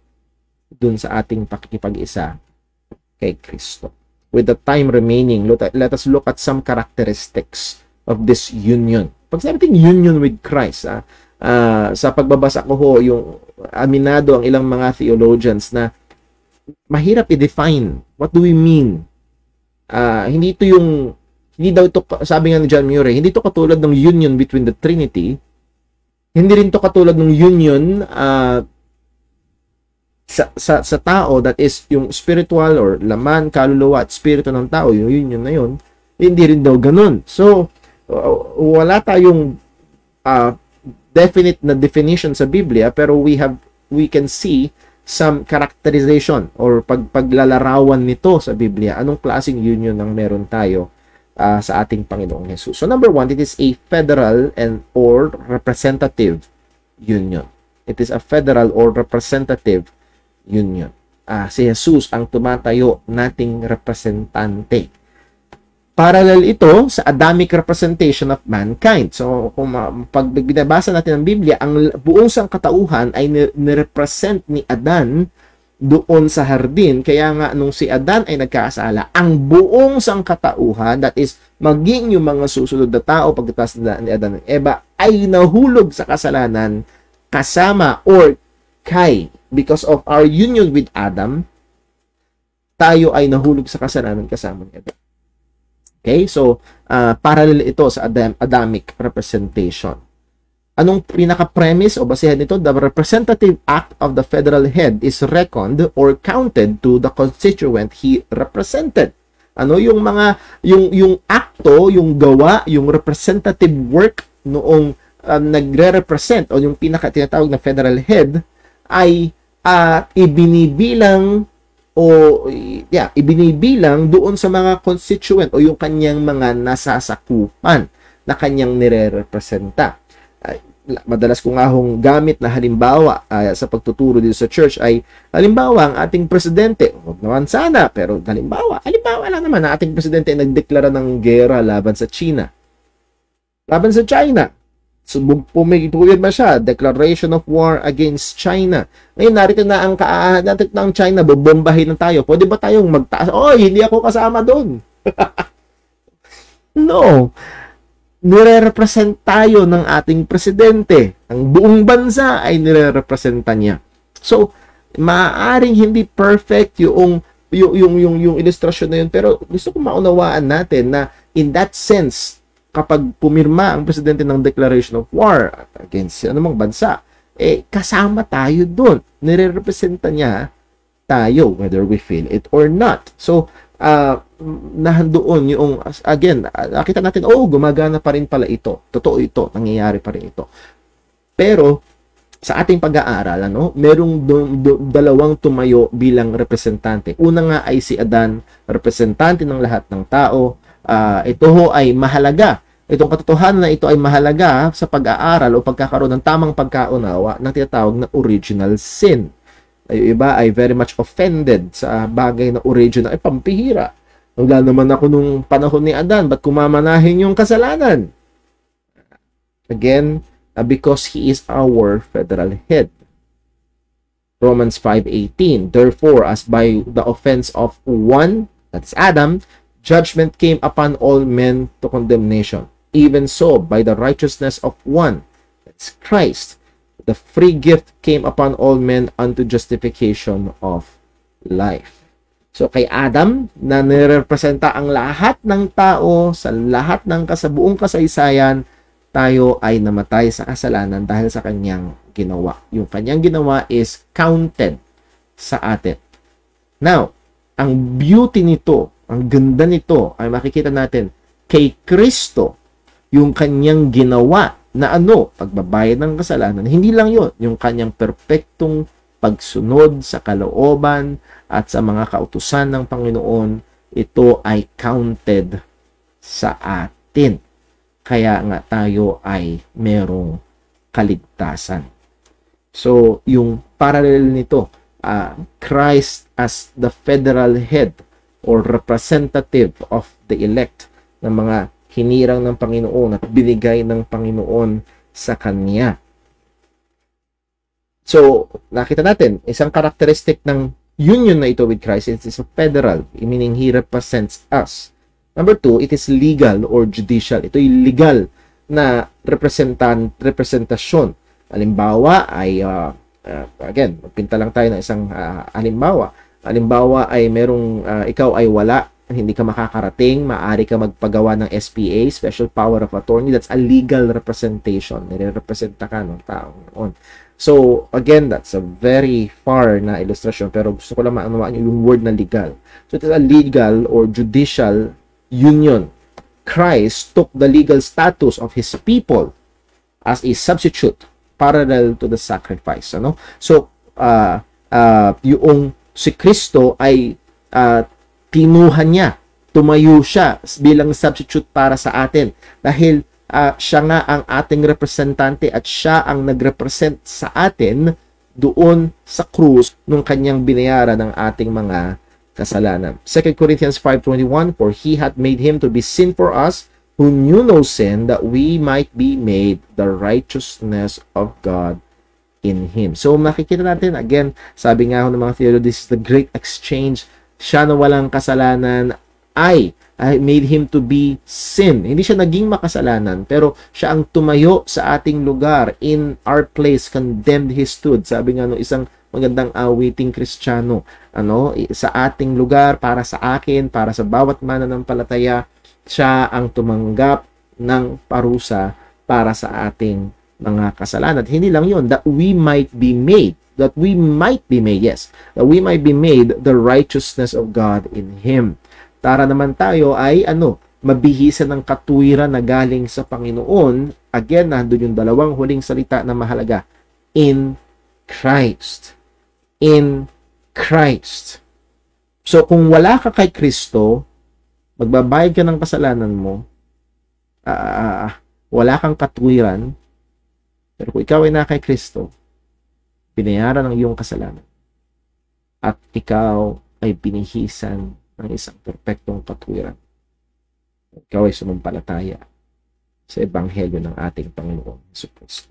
Dun sa ating pakikipag-isa kay Kristo. With the time remaining, let us look at some characteristics of this union. Pag sabi natin union with Christ, sa pagbabasa ko ho, yung aminado ang ilang mga theologians na mahirap i-define. What do we mean? Hindi daw ito, sabi nga ni John Murray, hindi ito katulad ng union between the Trinity. Hindi rin ito katulad ng union sa sa tao, that is yung spiritual or laman, kaluluwa at spirito ng tao, yun na yun, hindi rin daw ganun. So, wala tayong definite na definition sa Biblia, pero we can see some characterization or paglalarawan nito sa Biblia. Anong klaseng union ang meron tayo sa ating Panginoong Jesus? So number one, it is a federal and or representative union. It is a federal or representative union. Si Jesus ang tumatayo nating representante. Parallel ito sa Adamic representation of mankind. So, kung pag binabasa natin ang Biblia, ang buong sangkatauhan ay nirepresent ni Adan doon sa hardin. Kaya nga, nung si Adan ay nagkasala, ang buong sangkatauhan, that is, maging yung mga susunod na tao pagkatapos ni Adan at Eva, ay nahulog sa kasalanan kasama or kay, because of our union with Adam, tayo ay nahulog sa kasalanan kasama ni Adan. Okay, so parallel ito sa Adamic representation. Anong pinaka-premise o basehan nito? The representative act of the federal head is reckoned or counted to the constituent he represented. Ano yung mga yung akto, yung gawa, yung representative work noong nagre-represent o yung tinatawag na federal head ay ibinibilang doon sa mga constituent o yung kanyang mga nasasakupan na kanyang nire-representa. Madalas ko nga hong gamit na halimbawa sa pagtuturo dito sa church ay halimbawa ang ating presidente, huwag naman sana, pero halimbawa lang naman na ating presidente ay nagdeklara ng gera laban sa China. Laban sa China. So, pumigpuyod ba siya? Declaration of war against China. Ngayon, narito na ang China, bobombahin na tayo. Pwede ba tayong magtaas? Oy, hindi ako kasama doon. No. Nire-represent tayo ng ating presidente. Ang buong bansa ay nire-representa niya. So, maaaring hindi perfect yung illustration na yun, pero gusto ko maunawaan natin na in that sense, kapag pumirma ang presidente ng declaration of war against anumang bansa, kasama tayo doon. Nire-representa niya tayo, whether we feel it or not. So, nahandoon yung, again, nakita natin, gumagana pa rin pala ito. Totoo ito, nangyayari pa rin ito. Pero, sa ating pag-aaral, merong dalawang tumayo bilang representante. Una nga ay si Adan, representante ng lahat ng tao. Ito ay mahalaga. Itong katotohanan na ito ay mahalaga sa pag-aaral o pagkakaroon ng tamang pagkaunawa ng tinatawag na original sin. Yung iba ay very much offended sa bagay na original. Ay, pampihira. Wala naman ako nung panahon ni Adan. Ba't kumamanahin yung kasalanan? Again, because he is our federal head. Romans 5:18. Therefore, as by the offense of one, that's Adam, judgment came upon all men to condemnation. Even so, by the righteousness of one, that's Christ, the free gift came upon all men unto justification of life. So, kay Adam, na nirepresenta ang lahat ng tao sa lahat ng buong kasaysayan, tayo ay namatay sa kasalanan dahil sa kanyang ginawa. Yung kanyang ginawa is counted sa atin. Now, ang beauty nito, ang ganda nito ay makikita natin kay Kristo, yung kanyang ginawa na pagbabayad ng kasalanan. Hindi lang yun, yung kanyang perpektong pagsunod sa kalooban at sa mga kautusan ng Panginoon, ito ay counted sa atin. Kaya nga tayo ay merong kaligtasan. So, yung parallel nito, Christ as the federal head or representative of the elect ng mga hinirang ng Panginoon at binigay ng Panginoon sa Kanya. So, nakita natin, isang karakteristik ng union na ito with Christ is a federal, meaning He represents us. Number two, it is legal or judicial. Ito yung legal na representasyon. Halimbawa ay, again, magpinta lang tayo ng isang halimbawa. Halimbawa ay merong, ikaw ay wala, hindi ka makakarating, maaari ka magpagawa ng SPA, Special Power of Attorney. That's a legal representation. Nire-representa ka ng taong noon. So, again, that's a very far na illustration, pero gusto ko lang maunawaan yung word na legal. So, it is a legal or judicial union. Christ took the legal status of his people as a substitute parallel to the sacrifice. Ano? So, yung si Kristo ay tinuhan niya, tumayo siya bilang substitute para sa atin dahil siya nga ang ating representante at siya ang nagrepresent sa atin doon sa krus nung kanyang binayaran ng ating mga kasalanan. 2 Corinthians 5:21, for he hath made him to be sin for us who knew no sin, that we might be made the righteousness of God in him. So makikita natin again, sabi nga ng mga theologians, this is the great exchange. Siya na walang kasalanan I made him to be sin. Hindi siya naging makasalanan, pero siya ang tumayo sa ating lugar. In our place, condemned he stood. Sabi nga no isang magandang awiting Kristiyano, sa ating lugar, para sa akin, para sa bawat mananampalataya, siya ang tumanggap ng parusa para sa ating mga kasalanan. At hindi lang yun, that we might be made, that we might be made the righteousness of God in him. Para naman tayo ay mabihisan ng katuwiran na galing sa Panginoon. Again, nandun yung dalawang huling salita na mahalaga. In Christ. In Christ. So, kung wala ka kay Kristo, magbabayad ka ng kasalanan mo, wala kang katuwiran, pero kung ikaw ay na kay Kristo, binayaran ng iyong kasalanan, at ikaw ay binihisan ng isang perpektong katuwiran. Ikaw ay sumampalataya sa ebanghelyo ng ating Panginoon Hesus Kristo.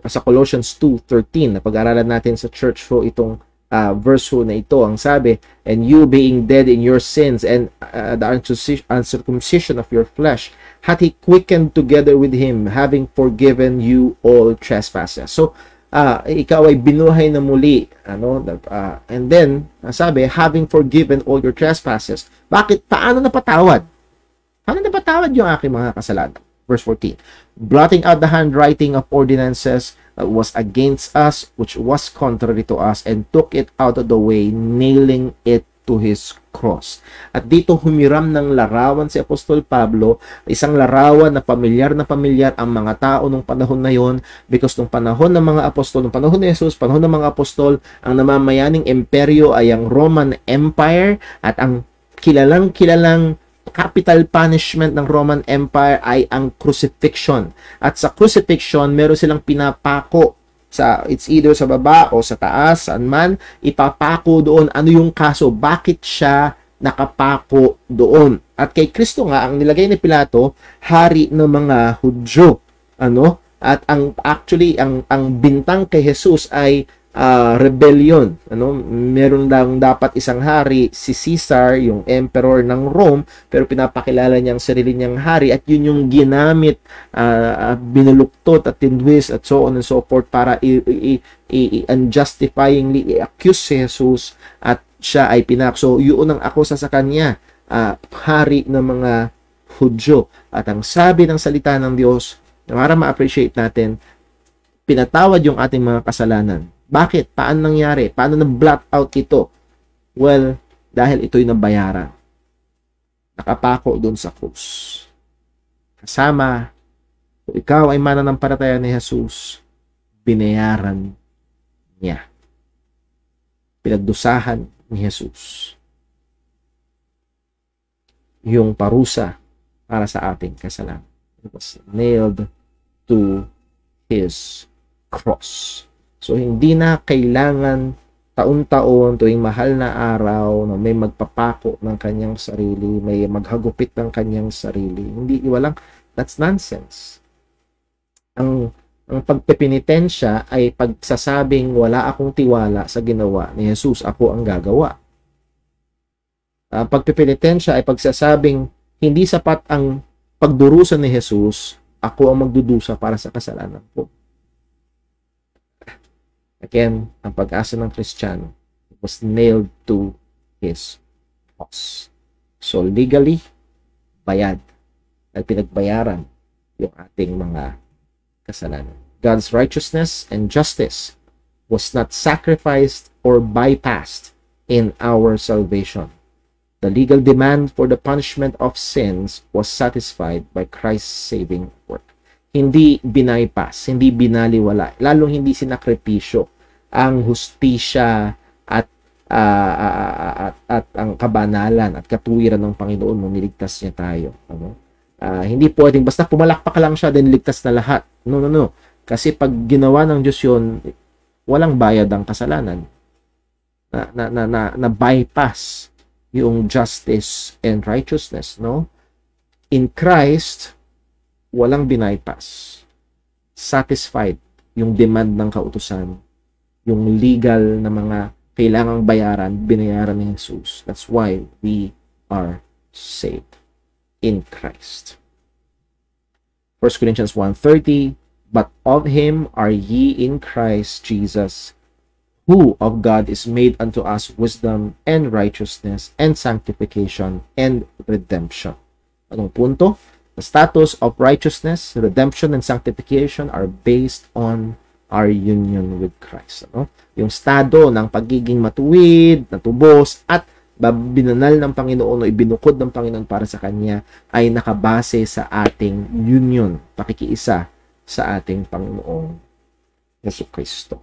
Sa Colossians 2:13, na pag-aralan natin sa church ho itong verse ho na ito, ang sabi, and you being dead in your sins and the uncircumcision of your flesh, hath he quickened together with him, having forgiven you all trespasses. So, ikaw ay binuhay na muli, and then sabi, having forgiven all your trespasses. Bakit? Paano napatawad yung aking mga kasalanan? Verse 14, blotting out the handwriting of ordinances that was against us, which was contrary to us, and took it out of the way, nailing it to his cross. At dito humiram ng larawan si Apostol Pablo, isang larawan na pamilyar ang mga tao nung panahon na yon, because nung panahon ng mga apostol, nung panahon ni Jesus, panahon ng mga apostol, ang namamayaning imperyo ay ang Roman Empire, at ang kilalang capital punishment ng Roman Empire ay ang crucifixion. At sa crucifixion, meron silang pinapako it's either sa baba o sa taas, saan man, ipapako doon. Ano yung kaso? Bakit siya nakapako doon? At kay Kristo nga, ang nilagay ni Pilato, hari ng mga Hudyo. At ang bintang kay Jesus ay rebellion. Meron lang dapat isang hari, si Caesar, yung emperor ng Rome, pero pinapakilala niyang sarili niyang hari, at yun yung ginamit, binuluktot at tinwist at so on and so forth para unjustifyingly i-accuse si Jesus, at siya ay pinakso. Yun ang akusa sa kanya, hari ng mga Hudyo. At ang sabi ng salita ng Diyos, para ma-appreciate natin, pinatawad yung ating mga kasalanan. Bakit? Paano nangyari? Paano na-blot out ito? Well, dahil ito'y nabayaran. Nakapako doon sa krus. Kasama, kung ikaw ay mananampalataya ni Jesus, binayaran niya. Pinagdusahan ni Jesus yung parusa para sa ating kasalanan. It was nailed to his cross. So, hindi na kailangan taon-taon, tuwing mahal na araw, na may magpapako ng kanyang sarili, may maghagupit ng kanyang sarili. Hindi, walang, that's nonsense. Ang pagpipinitensya ay pagsasabing wala akong tiwala sa ginawa ni Jesus, ako ang gagawa. Ang pagpipinitensya ay pagsasabing hindi sapat ang pagdurusa ni Jesus, ako ang magdudusa para sa kasalanan ko. Again, ang pag-asa ng Kristiyano was nailed to his cross. So, legally, bayad. At pinagbayaran yung ating mga kasalanan. God's righteousness and justice was not sacrificed or bypassed in our salvation. The legal demand for the punishment of sins was satisfied by Christ's saving work. Hindi binaypass, hindi binaliwala, lalong hindi sinakripisyo ang hustisya at ang kabanalan at katuwiran ng Panginoon nung niligtas niya tayo. Ano? Hindi pwedeng basta pumalakpak lang siya then ligtas na lahat. No. Kasi pag ginawa ng Diyos yun, walang bayad ang kasalanan. Na bypass yung justice and righteousness, no? In Christ, walang binaypass. Satisfied yung demand ng kautusan, yung legal na mga kailangang bayaran, binayaran ni Jesus. That's why we are saved in Christ. 1 Corinthians 1:30, but of him are ye in Christ Jesus, who of God is made unto us wisdom and righteousness and sanctification and redemption. Anong punto? The status of righteousness, redemption, and sanctification are based on our union with Christ. Ano? Yung estado ng pagiging matuwid, natubos, at binanal ng Panginoon o ibinukod ng Panginoon para sa Kanya ay nakabase sa ating union, pakikiisa sa ating Panginoong Jesucristo.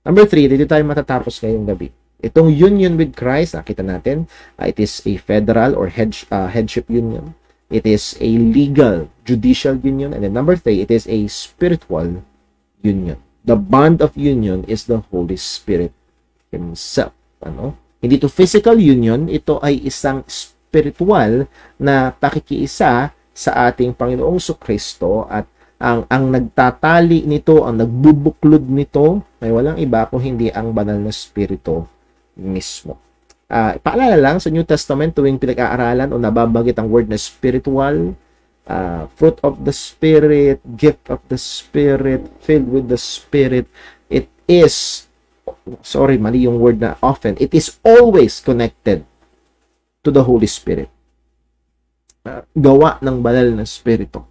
Number 3, dito tayo matatapos ngayong gabi. Itong union with Christ, nakita natin, it is a federal or headship union. It is a legal, judicial union. And then number 3, it is a spiritual union. The bond of union is the Holy Spirit Himself. Ano? Hindi to physical union, ito ay isang spiritual na pakikiisa sa ating Panginoong Jesucristo at ang nagtatali nito, ang nagbubuklod nito, ay walang iba kung hindi ang banal na Espiritu mismo. Paalala lang, sa New Testament, tuwing pinag-aaralan o nababanggit ang word na spiritual, fruit of the Spirit, gift of the Spirit, filled with the Spirit, it is, mali yung word na often, it is always connected to the Holy Spirit. Gawa ng banal na Espiritu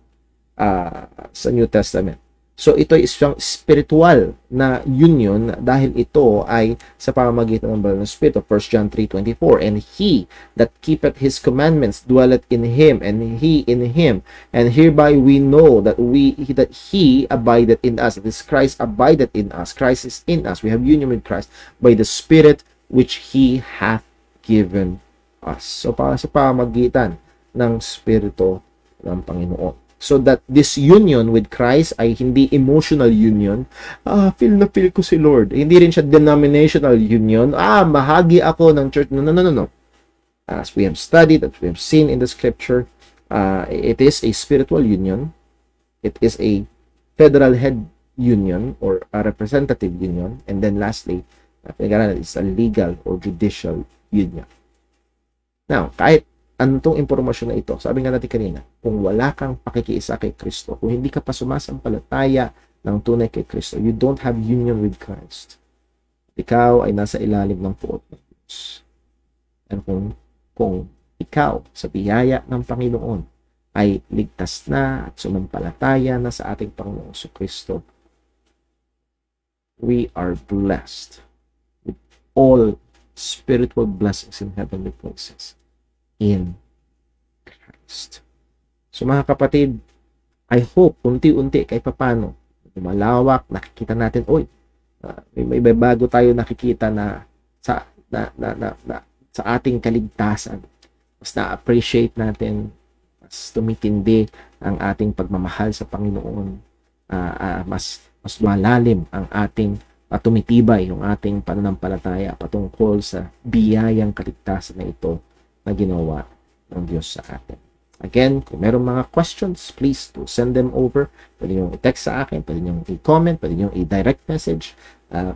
sa New Testament. So ito ay isang spiritual na union dahil ito ay sa pamamagitan ng banal na Espiritu. 1 John 3:24, and he that keepeth his commandments dwelleth in him, and he in him, and hereby we know that he abideth in us, that is Christ abideth in us, Christ is in us, we have union with Christ by the Spirit which he hath given us. So para sa pamamagitan ng Espiritu ng Panginoon. So that this union with Christ ay hindi emotional union. Feel ko si Lord. Hindi rin siya denominational union. Mahagi ako ng church. No. As we have studied, as we have seen in the scripture, it is a spiritual union. It is a federal head union or a representative union. And then lastly, it's a legal or judicial union. Now, kahit anong impormasyon na ito, sabi nga natin kanina, kung wala kang pakikiisa kay Kristo, kung hindi ka pa sumasampalataya ng tunay kay Kristo, you don't have union with Christ. Ikaw ay nasa ilalim ng puot ng Diyos. And kung ikaw sa biyaya ng Panginoon ay ligtas na at sumampalataya na sa ating Panginoong Kristo, we are blessed with all spiritual blessings in heavenly places in Christ. So mga kapatid, I hope unti-unti kahit papano lumalawak, nakikita natin, may bago tayo nakikita na sa ating kaligtasan. Mas na-appreciate natin, mas tumitindi ang ating pagmamahal sa Panginoon, mas lumalalim ang ating tumitibay yung ating pananampalataya patungkol sa biyayang kaligtasan na ito na ginawa ng Diyos sa atin. Again, kung meron mga questions, please do send them over. Pwede nyo i-text sa akin, pwede nyo i-comment, pwede nyo i-direct message.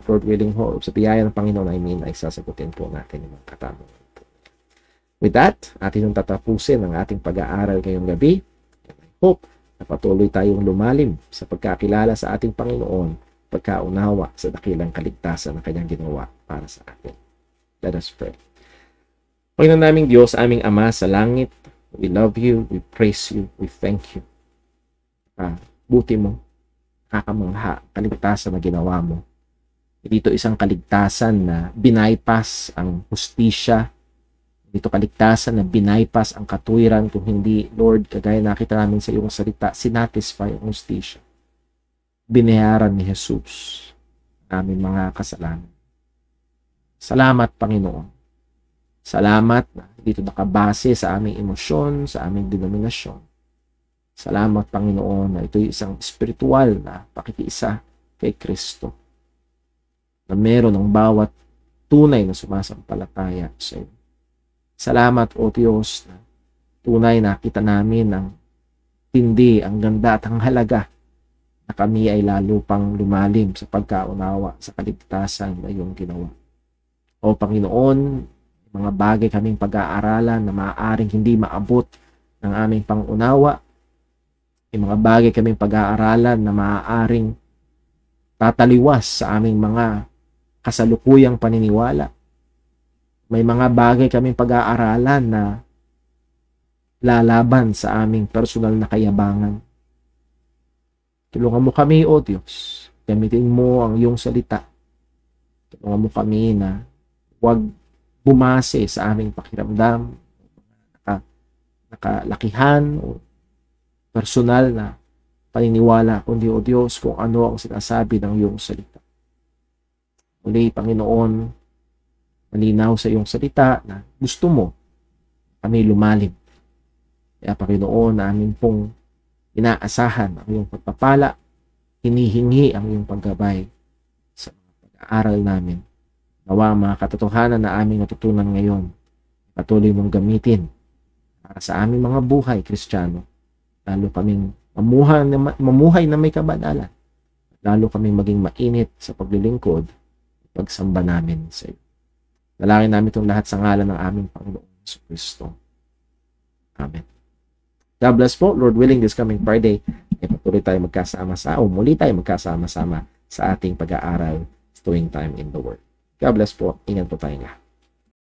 Lord willing ho, sa biyaya ng Panginoon, ay sasagutin po natin yung mga katanungan po. With that, atin yung tatapusin ang ating pag-aaral ngayong gabi. And I hope na patuloy tayong lumalim sa pagkakilala sa ating Panginoon, pagkaunawa sa dakilang kaligtasan na Kanyang ginawa para sa atin. Let us pray. Panginoon naming Diyos, aming Ama sa langit, we love you, we praise you, we thank you. Buti mo, kakamangha, kaligtasan na ginawa mo. Hindi ito isang kaligtasan na binaypas ang hustisya. Hindi ito kaligtasan na binaypas ang katuwiran. Kung hindi, Lord, kagaya nakita namin sa iyong salita, sinatisfy ang hustisya. Binayaran ni Jesus ang aming mga kasalanan. Salamat, Panginoon. Salamat na dito nakabase sa aming emosyon, sa aming denominasyon. Salamat, Panginoon, na ito'y isang spiritual na pakikiisa kay Kristo, na meron ng bawat tunay na sumasampalataya sa iyo. Salamat, O Diyos, na tunay nakita namin ang tindi, ang ganda at ang halaga na kami ay lalo pang lumalim sa pagkaunawa sa kaligtasan na iyong ginawa. O Panginoon, mga bagay kaming pag-aaralan na maaaring hindi maabot ng aming pangunawa. May mga bagay kaming pag-aaralan na maaaring tataliwas sa aming mga kasalukuyang paniniwala. May mga bagay kaming pag-aaralan na lalaban sa aming personal na kayabangan. Tulungan mo kami, O Diyos. Gamitin mo ang iyong salita. Tulungan mo kami na huwag bumase sa aming pakiramdam, nakalakihan o personal na paniniwala, kundi, O Diyos, kung ano ang sinasabi ng iyong salita. Muli, Panginoon, malinaw sa iyong salita na gusto mo kami lumalim. Kaya, Panginoon, namin pong inaasahan ang iyong pagpapala, hinihingi ang iyong paggabay sa mga pag-aaral namin. Nawa mga katotohanan na aming natutunan ngayon, patuloy mong gamitin para sa aming mga buhay, Kristiyano. Lalo kaming mamuhay na may kabanalan. Lalo kaming maging mainit sa paglilingkod at pagsamba namin sa iyo. Dalangin namin itong lahat sa ngalan ng aming Panginoong Jesucristo. Amen. God bless po. Lord willing, this coming Friday, patuloy tayo muli tayo magkasama-sama sa ating pag-aaral, Doing Time in the Word. God bless po. Ingat po tayong lahat.